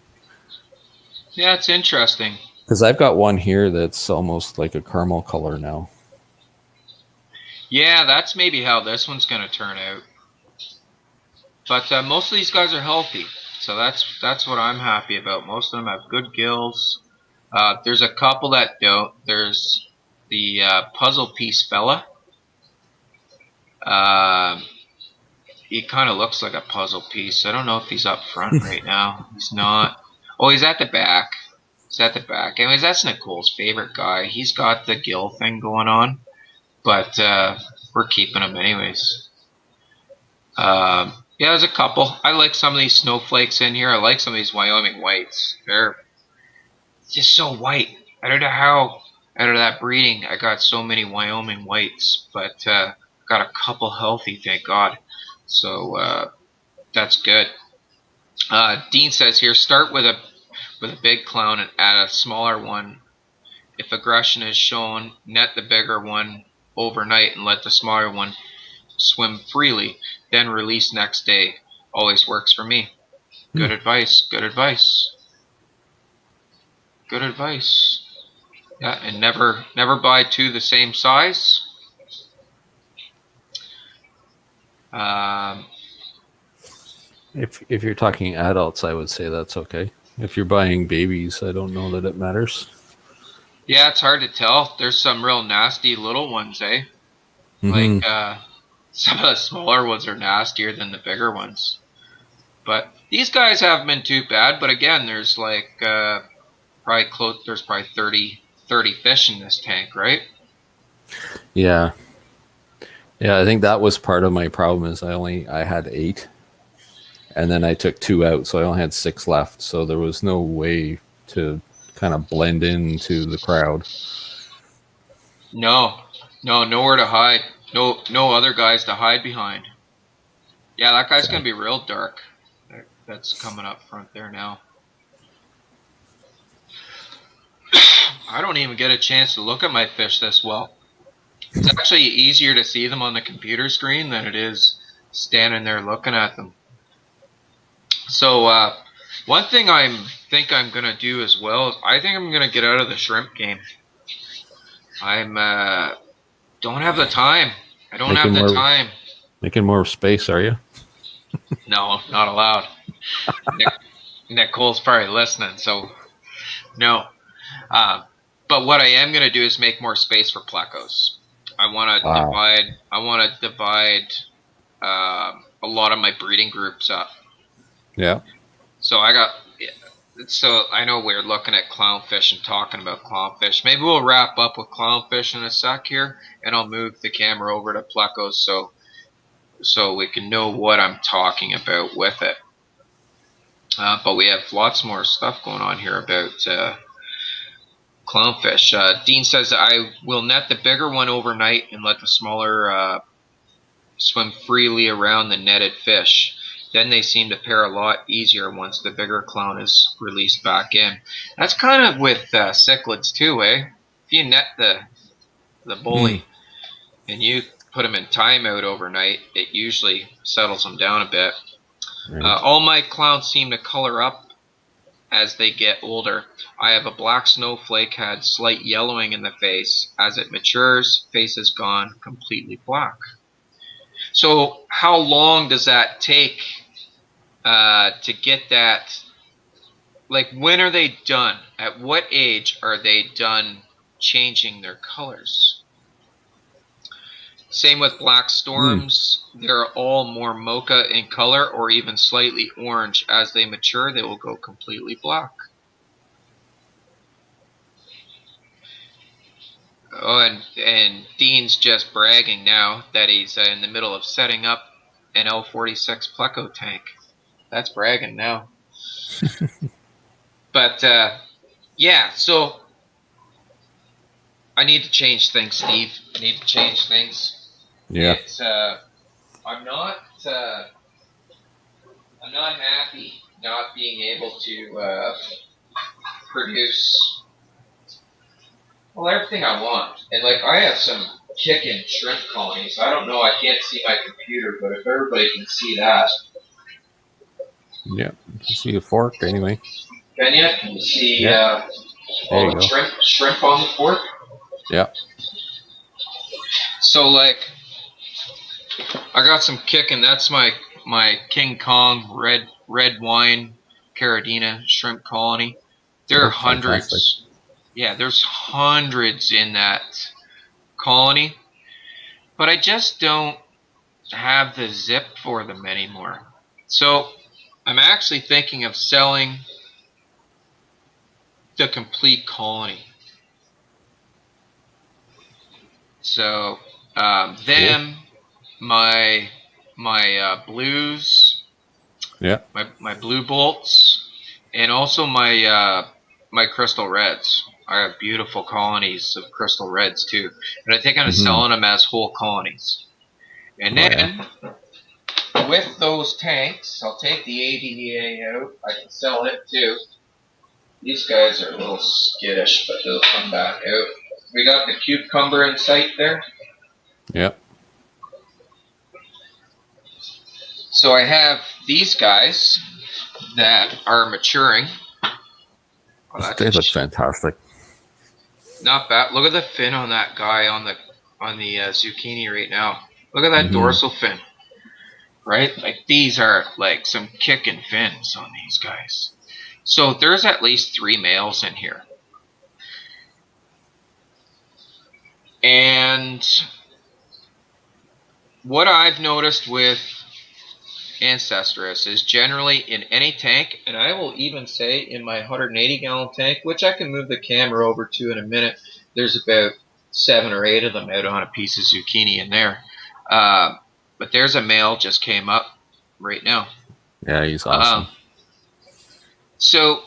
Yeah, it's interesting. Because I've got one here that's almost like a caramel color now. Yeah, that's maybe how this one's going to turn out. But most of these guys are healthy, so that's what I'm happy about. Most of them have good gills. There's a couple that don't. There's the puzzle piece fella. Um, he kind of looks like a puzzle piece. I don't know if he's up front right now. He's not. Oh, he's at the back. He's at the back. Anyways, that's Nicole's favorite guy. He's got the gill thing going on, but we're keeping him anyways. Yeah, there's a couple. I like some of these snowflakes in here. I like some of these Wyoming whites. They're just so white. I don't know how out of that breeding I got so many Wyoming whites, but got a couple healthy, thank God. So that's good. Dean says here, start with a big clown and add a smaller one. If aggression is shown, net the bigger one overnight and let the smaller one swim freely. Then release next day. Always works for me. Good advice. Good advice. Good advice. Yeah, and never buy two the same size. Um, If you're talking adults, I would say that's okay. If you're buying babies, I don't know that it matters. yeah, it's hard to tell. There's some real nasty little ones, eh? Like Mm-hmm. some of the smaller ones are nastier than the bigger ones. But these guys haven't been too bad. But again, there's like there's probably 30 fish in this tank, right? Yeah, yeah. I think that was part of my problem. Is I had 8, and then I took 2 out, so I only had 6 left. So there was no way to kind of blend into the crowd. No, no, nowhere to hide. No other guys to hide behind. Yeah, that guy's gonna So, be real dark. That's coming up front there now. I don't even get a chance to look at my fish this well. It's actually easier to see them on the computer screen than it is standing there looking at them. So one thing I'm gonna do as well is I think I'm gonna get out of the shrimp game. I'm don't have the time. I don't making have the more time. making more space, are you? No, not allowed. Nick, Nicole's probably listening, so no. Uh, but what I am gonna do is make more space for plecos. I want to Wow. divide. I want to divide a lot of my breeding groups up. Yeah. So I got. So I know we're looking at clownfish and talking about clownfish. Maybe we'll wrap up with clownfish in a sec here, and I'll move the camera over to plecos so we can know what I'm talking about with it. But we have lots more stuff going on here about clownfish. Dean says I will net the bigger one overnight and let the smaller swim freely around the netted fish. Then they seem to pair a lot easier once the bigger clown is released back in. That's kind of with cichlids too, eh? If you net the Mm, bully and you put them in timeout overnight, it usually settles them down a bit. right. All my clowns seem to color up as they get older. I have a black snowflake had slight yellowing in the face. As it matures, face is gone completely black. So how long does that take to get that? Like, when are they done? At what age are they done changing their colors? Same with black Mm. storms. They're all more mocha in color or even slightly orange. As they mature, they will go completely black. Oh, and Dean's just bragging now that he's in the middle of setting up an L46 Pleco tank. That's bragging now. But yeah, so I need to change things, Steve. I need to change things. Yeah. It's I'm not I'm not happy not being able to produce well everything I want. And like I have some chicken shrimp colonies. I don't know. I can't see my computer, but if everybody can see that, Yeah. You can see the fork anyway. can you? Can you see Yeah. There all you the go. shrimp on the fork? Yeah. So like I got some kicking. That's my King Kong red wine Caradina shrimp colony. There are Oh, fantastic. hundreds. Yeah, there's hundreds in that colony, but I just don't have the zip for them anymore. So I'm actually thinking of selling the complete colony. So Cool. them, my my blues, Yeah. my blue bolts, and also my crystal reds. I have beautiful colonies of crystal reds too, and I think I'm Mm-hmm. selling them as whole colonies. And Oh yeah. then with those tanks, I'll take the ADVA out. I can sell it too. These guys are a little skittish, but they'll come back out. We got the cucumber in sight there. Yep. So I have these guys that are maturing. Oh, They look that's fantastic. not bad. Look at the fin on that guy on the zucchini right now. Look at that Mm-hmm. dorsal fin, right? Like these are like some kicking fins on these guys. So there's at least 3 males in here. And what I've noticed with Ancestress is generally in any tank, and I will even say in my 180-gallon tank, which I can move the camera over to in a minute, there's about 7 or 8 of them out on a piece of zucchini in there. But there's a male just came up right now. Yeah, he's Um, awesome. so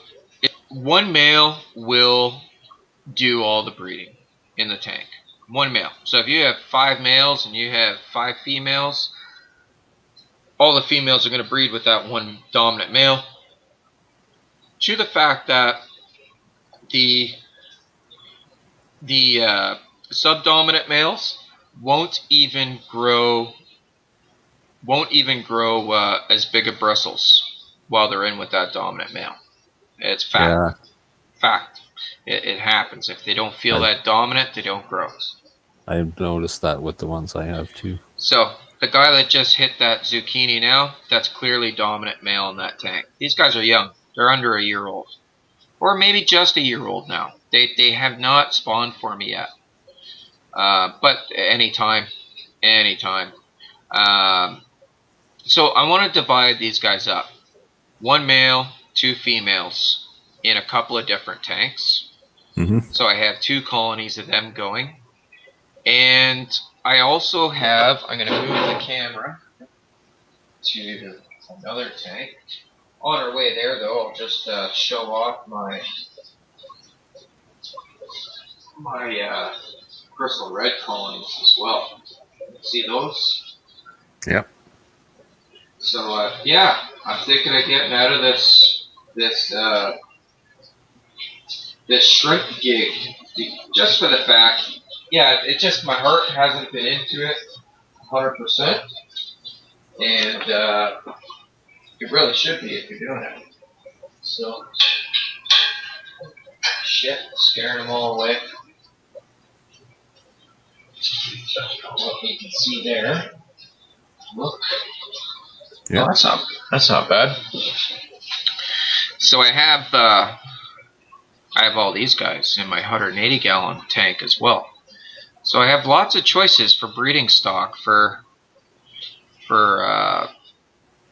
one male will do all the breeding in the tank. One male. So if you have 5 males and you have 5 females, all the females are going to breed with that one dominant male. To the fact that the subdominant males won't even grow as big of bristles while they're in with that dominant male. It's fact. Yeah. Fact. It happens. If they don't feel I've that dominant, they don't grow. I've noticed that with the ones I have too. So the guy that just hit that zucchini now, that's clearly dominant male in that tank. These guys are young. They're under a year old. Or maybe just a year old now. They have not spawned for me yet. But anytime. So I want to divide these guys up. 1 male, 2 females in a couple of different tanks. Mm-hmm. So I have 2 colonies of them going. And I also have, I'm going to move the camera to another tank. On our way there though, I'll just show off my crystal red colonies as well. See those? Yep. So yeah, I'm thinking of getting out of this shrimp gig, just for the fact, yeah, it just my heart hasn't been into it 100%, and it really should be if you're doing it. So shit, scaring them all away. What you can see there. Look. Yeah. Oh, that's not bad. So I have all these guys in my 180-gallon tank as well. So I have lots of choices for breeding stock for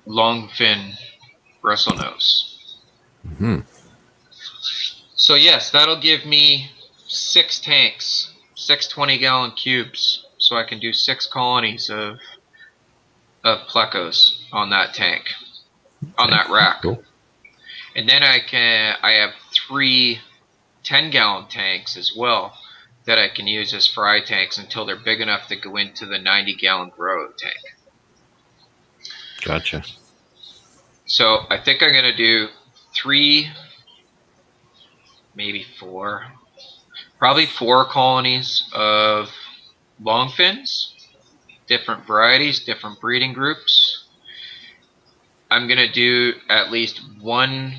longfin bristlenose. Mm-hmm. So yes, that'll give me 6 tanks, 6 20-gallon cubes, so I can do 6 colonies of plecos on that tank, on that rack. Cool. And then I have 3 10-gallon tanks as well that I can use as fry tanks until they're big enough to go into the 90-gallon grow tank. Gotcha. So I think I'm going to do 3, maybe 4, probably 4 colonies of longfins, different varieties, different breeding groups. I'm going to do at least 1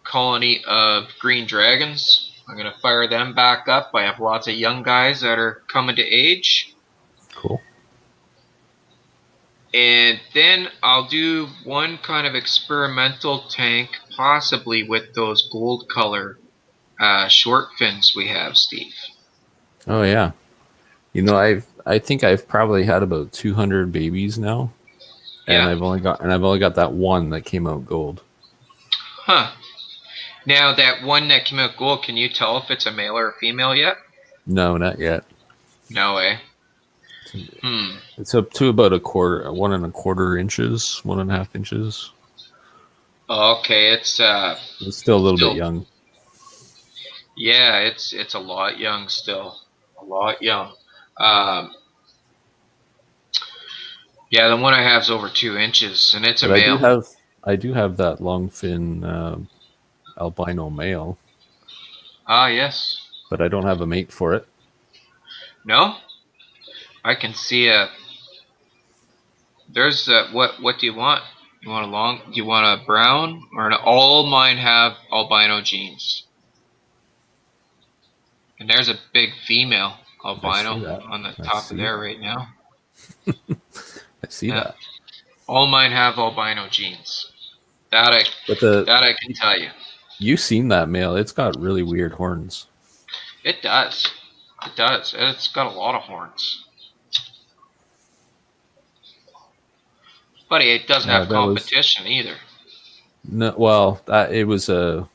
colony of green dragons. I'm going to fire them back up. I have lots of young guys that are coming to age. Cool. And then I'll do 1 kind of experimental tank, possibly with those gold color short fins we have, Steve. Oh yeah. You know, I think I've probably had about 200 babies now, and Yeah. I've only got that one that came out gold. Huh. Now that one that came out gold, can you tell if it's a male or a female yet? No, not yet. No way. Hmm. It's up to about a quarter, 1.25 inches, 1.5 inches. Okay, It's still a little bit still, young. yeah, it's a lot young still, a lot young. Um, yeah, the one I have is over 2 inches, and it's a But male. I do have that long fin albino male, Ah, yes. but I don't have a mate for it. No, I can see a. There's what do you want? You want a long? Do you want a brown or an? All mine have albino genes, and there's a big female I see albino that. on the I top of see there that. right now. I see Yeah, that. all mine have albino genes. That I But the that I can tell you. you've seen that male. It's got really weird horns. It does. It does. It's got a lot of horns. But it doesn't Yeah, have that was competition either. no. Well, it was a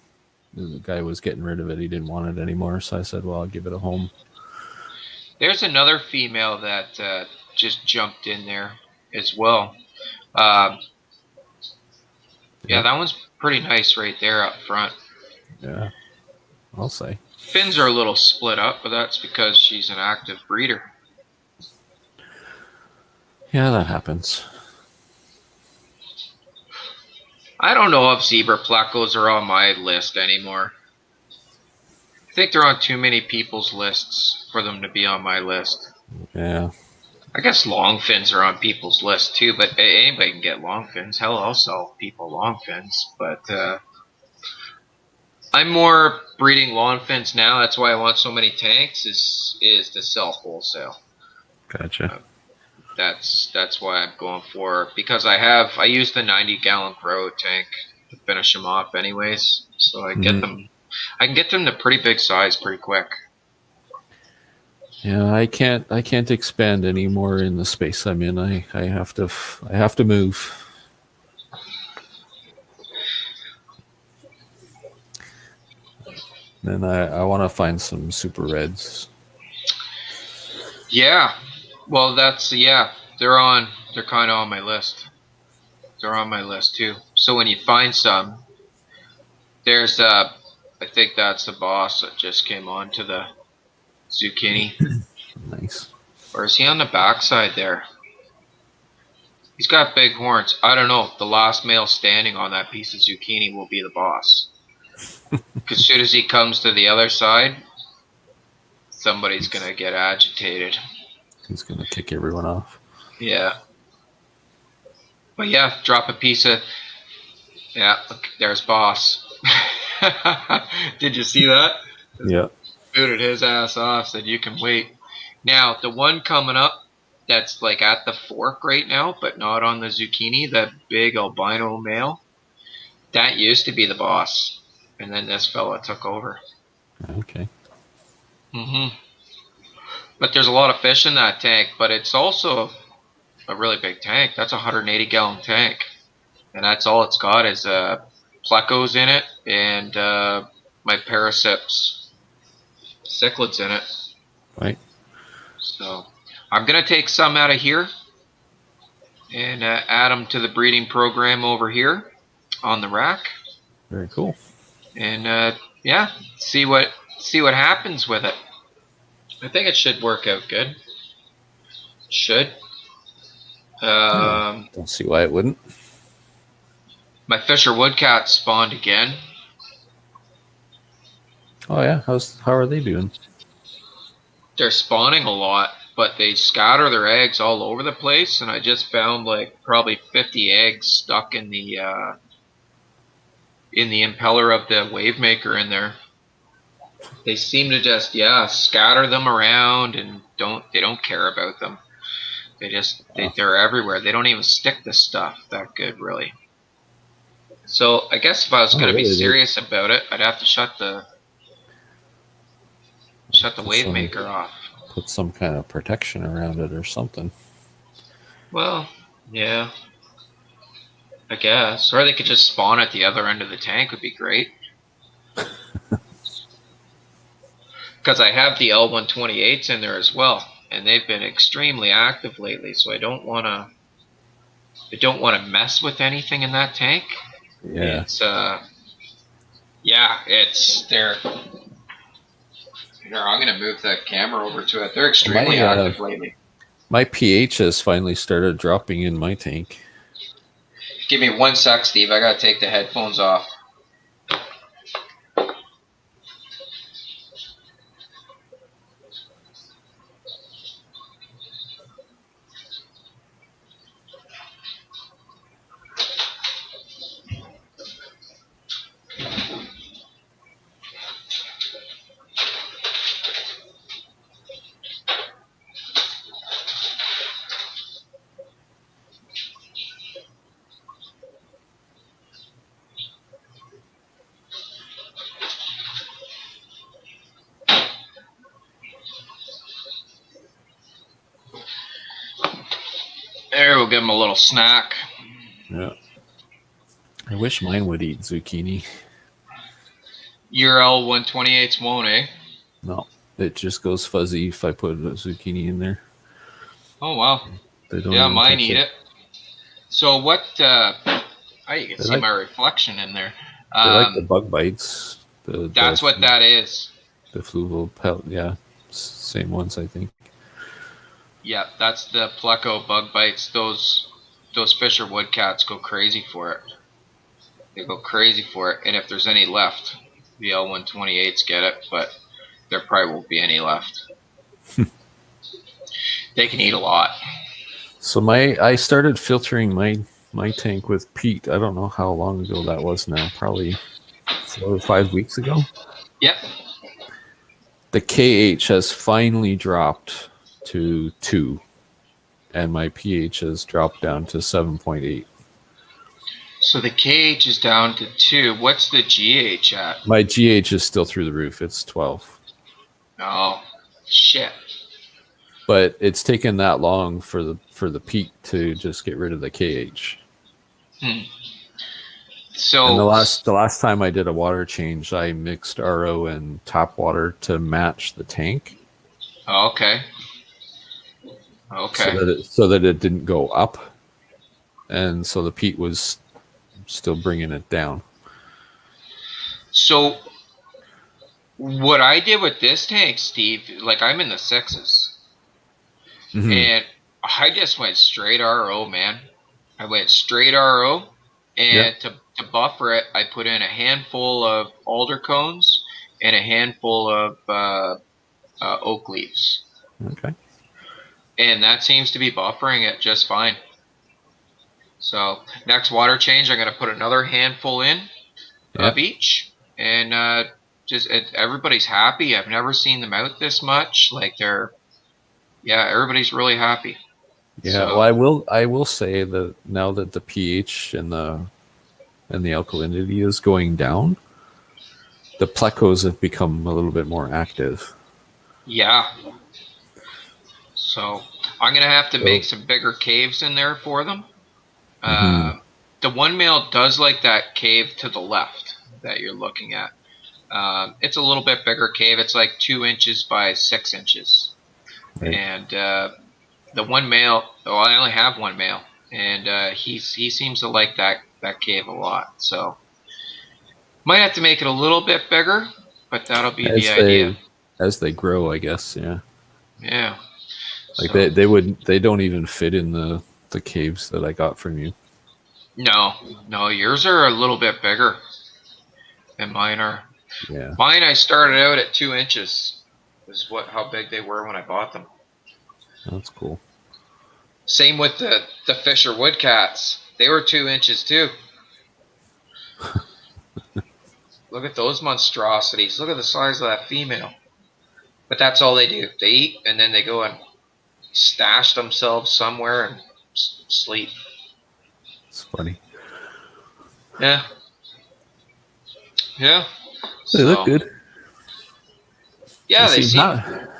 the guy was getting rid of it. He didn't want it anymore, so I said, "Well, I'll give it a home." There's another female that just jumped in there as well. Uh, yeah, Yeah, that one's pretty nice right there up front. yeah. I'll say. Fins are a little split up, but that's because she's an active breeder. Yeah, that happens. I don't know if zebra plecos are on my list anymore. I think they're on too many people's lists for them to be on my list. Yeah, I guess long fins are on people's list too, but anybody can get long fins. Hell, I'll sell people long fins. But I'm more breeding long fins now. That's why I want so many tanks. Is to sell wholesale. gotcha. Uh, that's why I'm going for, because I use the 90-gallon grow tank to finish them off anyways. So Mhm. I can get them to pretty big size pretty quick. Yeah, I can't expand anymore in the space I'm in. I have to I have to move. And I want to find some super reds. Yeah, well yeah, they're kind of on my list. They're on my list too. So when you find some, there's I think that's the boss that just came on to the zucchini. Nice. Or is he on the backside there? He's got big horns. I don't know. The last male standing on that piece of zucchini will be the boss. Because as soon as he comes to the other side, somebody's He's, gonna get agitated. he's gonna kick everyone off. Yeah. But yeah, drop a piece of. Yeah, look, there's boss. Did you see that? Yeah. Booted his ass off, said you can wait. Now, the one coming up that's like at the fork right now, but not on the zucchini, the big albino male, that used to be the boss. And then this fella took over. Okay. hmm But there's a lot of fish in that tank, but it's also a really big tank. That's a 180-gallon tank. And that's all it's got is plecos in it and my Parasips cichlids in it. Right. So I'm going to take some out of here and add them to the breeding program over here on the rack, Very cool. and yeah, see what happens with it. I think it should work out good. Should. Yeah. Um, Don't see why it wouldn't. my Fisher Woodcat spawned again. Oh yeah. How are they doing? They're spawning a lot, but they scatter their eggs all over the place, and I just found like probably 50 eggs stuck in the impeller of the wave maker in there. They seem to just scatter them around and they don't care about them. They're everywhere. They don't even stick to stuff that good really. So I guess if I was Oh going to be really? They serious about it, I'd have to shut the put wave some maker off. put some kind of protection around it or something. Well, yeah, I guess. Or they could just spawn at the other end of the tank would be great. Because I have the L128s in there as well. and they've been extremely active lately. So I don't want to mess with anything in that tank. Yeah. It's yeah, it's they're. Here, I'm gonna move the camera over to it. They're extremely active lately. My pH has finally started dropping in my tank. Give me 1 sec, Steve. I gotta take the headphones off. There, we'll give them a little snack. Yeah. I wish mine would eat zucchini. Your L128s won't, eh? No, it just goes fuzzy if I put a zucchini in there. Oh, wow. They don't Yeah, even mine touch eat it. So what, oh, you can see my reflection in there. They like the bug bites. That's what that is. The fluval pellet, yeah. Same ones, I think. Yeah, that's the pleco bug bites. Those Fisher woodcats go crazy for it. They go crazy for it, and if there's any left, the L128s get it, but there probably won't be any left. They can eat a lot. So I started filtering my tank with peat. I don't know how long ago that was now. Probably 4 or 5 weeks ago. Yep. The KH has finally dropped to 2, and my pH has dropped down to 7.8. So the KH is down to 2. What's the GH at? My GH is still through the roof. It's 12. Oh, shit. But it's taken that long for the peat to just get rid of the KH. So and the last time I did a water change, I mixed RO and tap water to match the tank. Okay. Okay. So that it didn't go up, and so the peat was still bringing it down. So what I did with this tank, Steve, like I'm in the 6s. Mm-hmm. And I just went straight RO, man. I went straight RO, and to buffer it, I put in a handful of alder cones and a handful of oak leaves. Okay. And that seems to be buffering it just fine. So next water change, I'm going to put another handful in of each, and everybody's happy. I've never seen them out this much. Like everybody's really happy. Yeah, so, well, I will say that now that the pH and the alkalinity is going down, the plecos have become a little bit more active. Yeah. So I'm gonna have to make some bigger caves in there for them. The one male does like that cave to the left that you're looking at. It's a little bit bigger cave. It's like 2 inches by 6 inches. Right. And the one male, I only have one male, and he seems to like that cave a lot. So might have to make it a little bit bigger, but that'll be the idea. As they grow, I guess. Yeah. Yeah. Like they don't even fit in the caves that I got from you. No, yours are a little bit bigger than mine are. Yeah. Mine, I started out at 2 inches. Is how big they were when I bought them. That's cool. Same with the Fisher woodcats. They were 2 inches too. Look at those monstrosities. Look at the size of that female. But that's all they do. They eat, and then they go and stash themselves somewhere and sleep. It's funny. Yeah. Yeah. They look good. Yeah,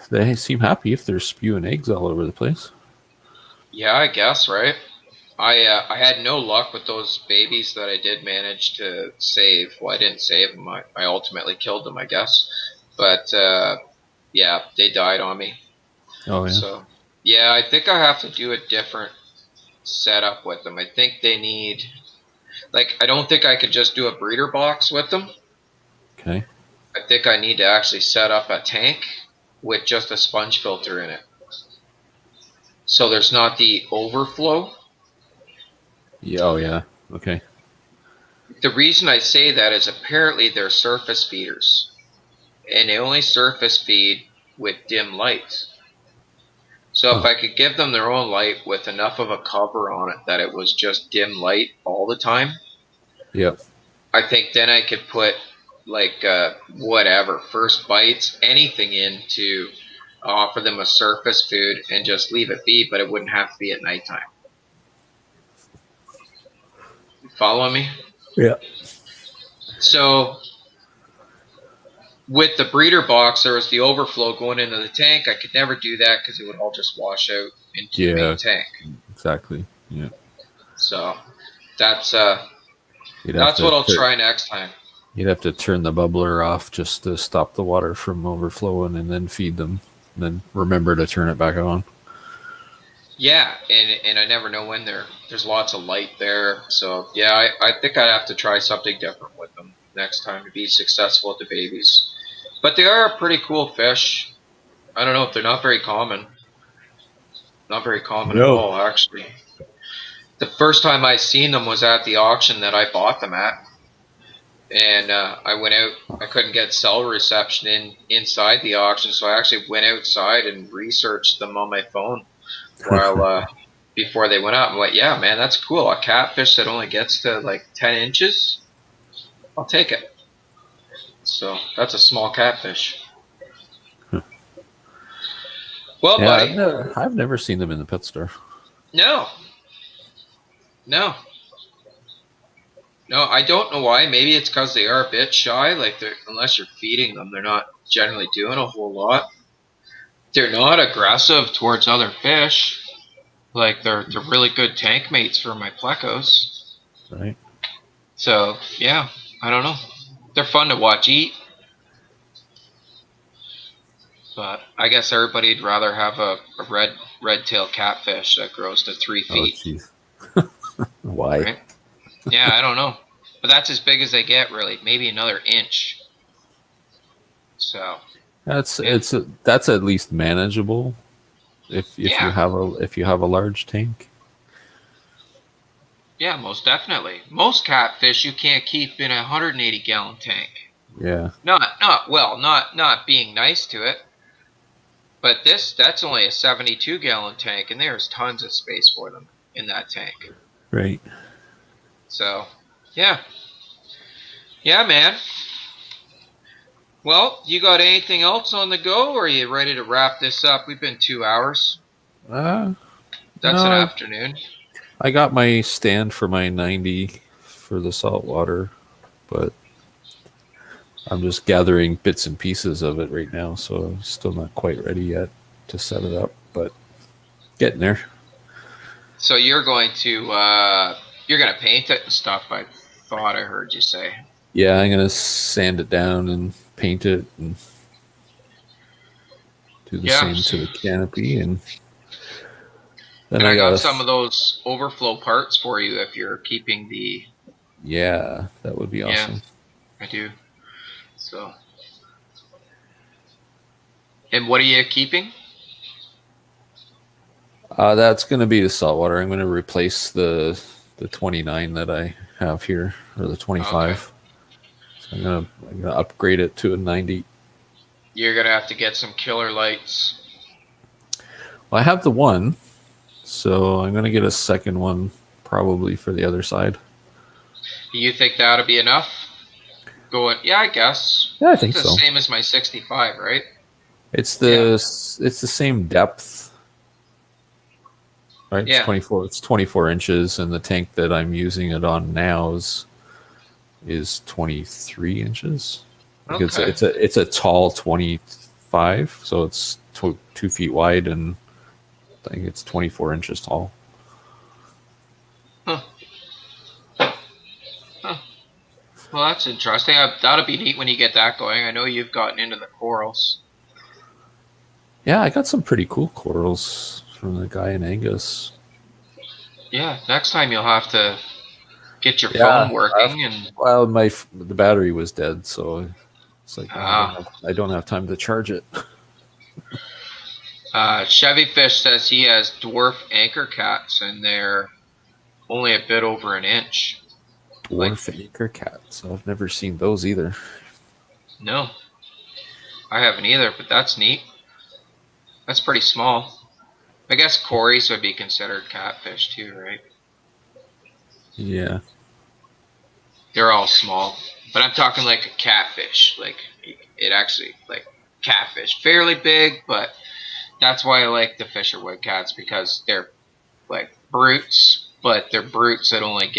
they seem happy if they're spewing eggs all over the place. Yeah, I guess, right? I had no luck with those babies that I did manage to save. Well, I didn't save them. I ultimately killed them, I guess. But yeah, they died on me. Oh yeah. So yeah, I think I have to do a different setup with them. I think they need, like, I don't think I could just do a breeder box with them. Okay. I think I need to actually set up a tank with just a sponge filter in it. So there's not the overflow. Yeah. Oh yeah. Okay. The reason I say that is apparently they're surface feeders and they only surface feed with dim light. So if Huh. I could give them their own light with enough of a cover on it that it was just dim light all the time, Yep. I think then I could put like whatever, first bites, anything in to offer them a surface food and just leave it be, but it wouldn't have to be at nighttime. You following me? Yeah. So with the breeder box, there was the overflow going into the tank. I could never do that because it would all just wash out into the main Yeah. tank. Exactly. Yeah. So that's You'd have that's to what I'll tur- try next time. you'd have to turn the bubbler off just to stop the water from overflowing, and then feed them. And then remember to turn it back on. Yeah, and I never know when there's lots of light there. So yeah, I think I'd have to try something different with them next time to be successful with the babies. But they are a pretty cool fish. I don't know if they're not very common. Not very common at No. all, actually. The first time I seen them was at the auction that I bought them at, and I went out. I couldn't get cell reception inside the auction, so I actually went outside and researched them on my phone while before they went up. I'm like, yeah, man, that's cool. A catfish that only gets to like 10 inches, I'll take it. So that's a small catfish. Well, Yeah, buddy, I've never seen them in the pet store. no, no, no. I don't know why. Maybe it's because they are a bit shy. Like, unless you're feeding them, they're not generally doing a whole lot. They're not aggressive towards other fish. Like, they're really good tank mates for my plecos. Right. So yeah, I don't know. They're fun to watch eat. But I guess everybody'd rather have a red-tailed catfish that grows to 3 Oh, feet, jeez. Why? right? Yeah, I don't know, but that's as big as they get, really. Maybe another inch. So yeah, That's at least manageable if you yeah, have a large tank. yeah, most definitely. Most catfish you can't keep in a 180-gallon tank. Yeah. Not being nice to it, but that's only a 72-gallon tank, and there's tons of space for them in that tank. Right. So yeah, yeah, man. Well, you got anything else on the go, or are you ready to wrap this up? We've been 2 hours. Uh, That's an no, afternoon. I got my stand for my 90 for the salt water, but I'm just gathering bits and pieces of it right now, so I'm still not quite ready yet to set it up, but getting there. So you're gonna paint it and stuff. I thought I heard you say. Yeah, I'm gonna sand it down and paint it and do the Yeah, same to the canopy, and then and I I got got some of those overflow parts for you if you're keeping the. yeah, that would be Yeah, awesome. I do. So, and what are you keeping? That's gonna be the saltwater. I'm gonna replace the 29 that I have here, or the Okay, 25. So I'm gonna upgrade it to a 90. you're gonna have to get some killer lights. Well, I have the one, so I'm gonna get a second one probably for the other side. Do you think that'll be enough? Going, yeah, I guess. Yeah, I It's think the so. same as my 65, right? It's Yeah, the same depth, right? It's yeah. 24. It's 24 inches, and the tank that I'm using it on now is 23 inches. Like Okay. it's a tall 25, so it's 2 feet wide, and I think it's 24 inches tall. Huh. Huh. Well, that's interesting. That'll be neat when you get that going. I know you've gotten into the corals. Yeah, I got some pretty cool corals from the guy in Angus. Yeah, next time you'll have to get your phone Yeah, working and well, the battery was dead, so it's like, oh, ah. I don't have time to charge it. Chevy Fish says he has dwarf anchor cats and they're only a bit over an inch. Like, Dwarf acre cats. I've never seen those either. no, I haven't either, but that's neat. That's pretty small. I guess Corys would be considered catfish too, right? Yeah. They're all small, but I'm talking like a catfish. Like it actually like catfish, fairly big, but that's why I like the fisherwood cats because they're like brutes, but they're brutes that only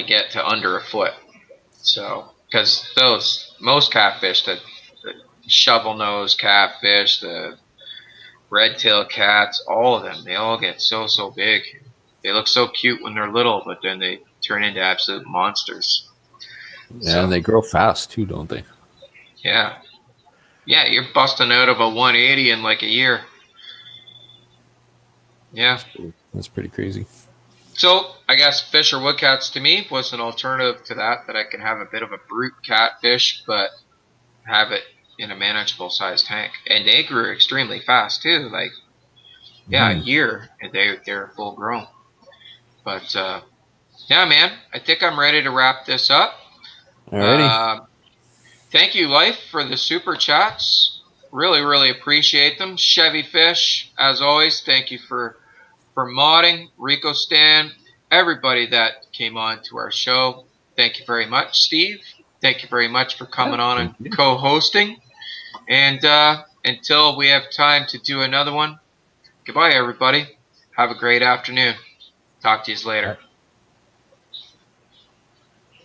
get to under a foot. So because those most catfish, the shovel nose catfish, the red tailed cats, all of them, they all get so big. They look so cute when they're little, but then they turn into absolute monsters. Yeah, and So they grow fast too, don't they? yeah, yeah, you're busting out of a 180 in like a year. Yeah. That's pretty crazy. So I guess fish or woodcats to me was an alternative to that I can have a bit of a brute catfish, but have it in a manageable size tank. And they grew extremely fast too. Like yeah, a Mm. year and they're full grown. But yeah, man, I think I'm ready to wrap this up. Alrighty. Uh, Thank you, Life, for the super chats. Really appreciate them. Chevy Fish, as always, thank you for modding. Rico Stan, everybody that came on to our show. Thank you very much, Steve. Thank you very much for Yeah, coming on thank and you. co-hosting. And until we have time to do another one, goodbye, everybody. Have a great afternoon. Talk to you later.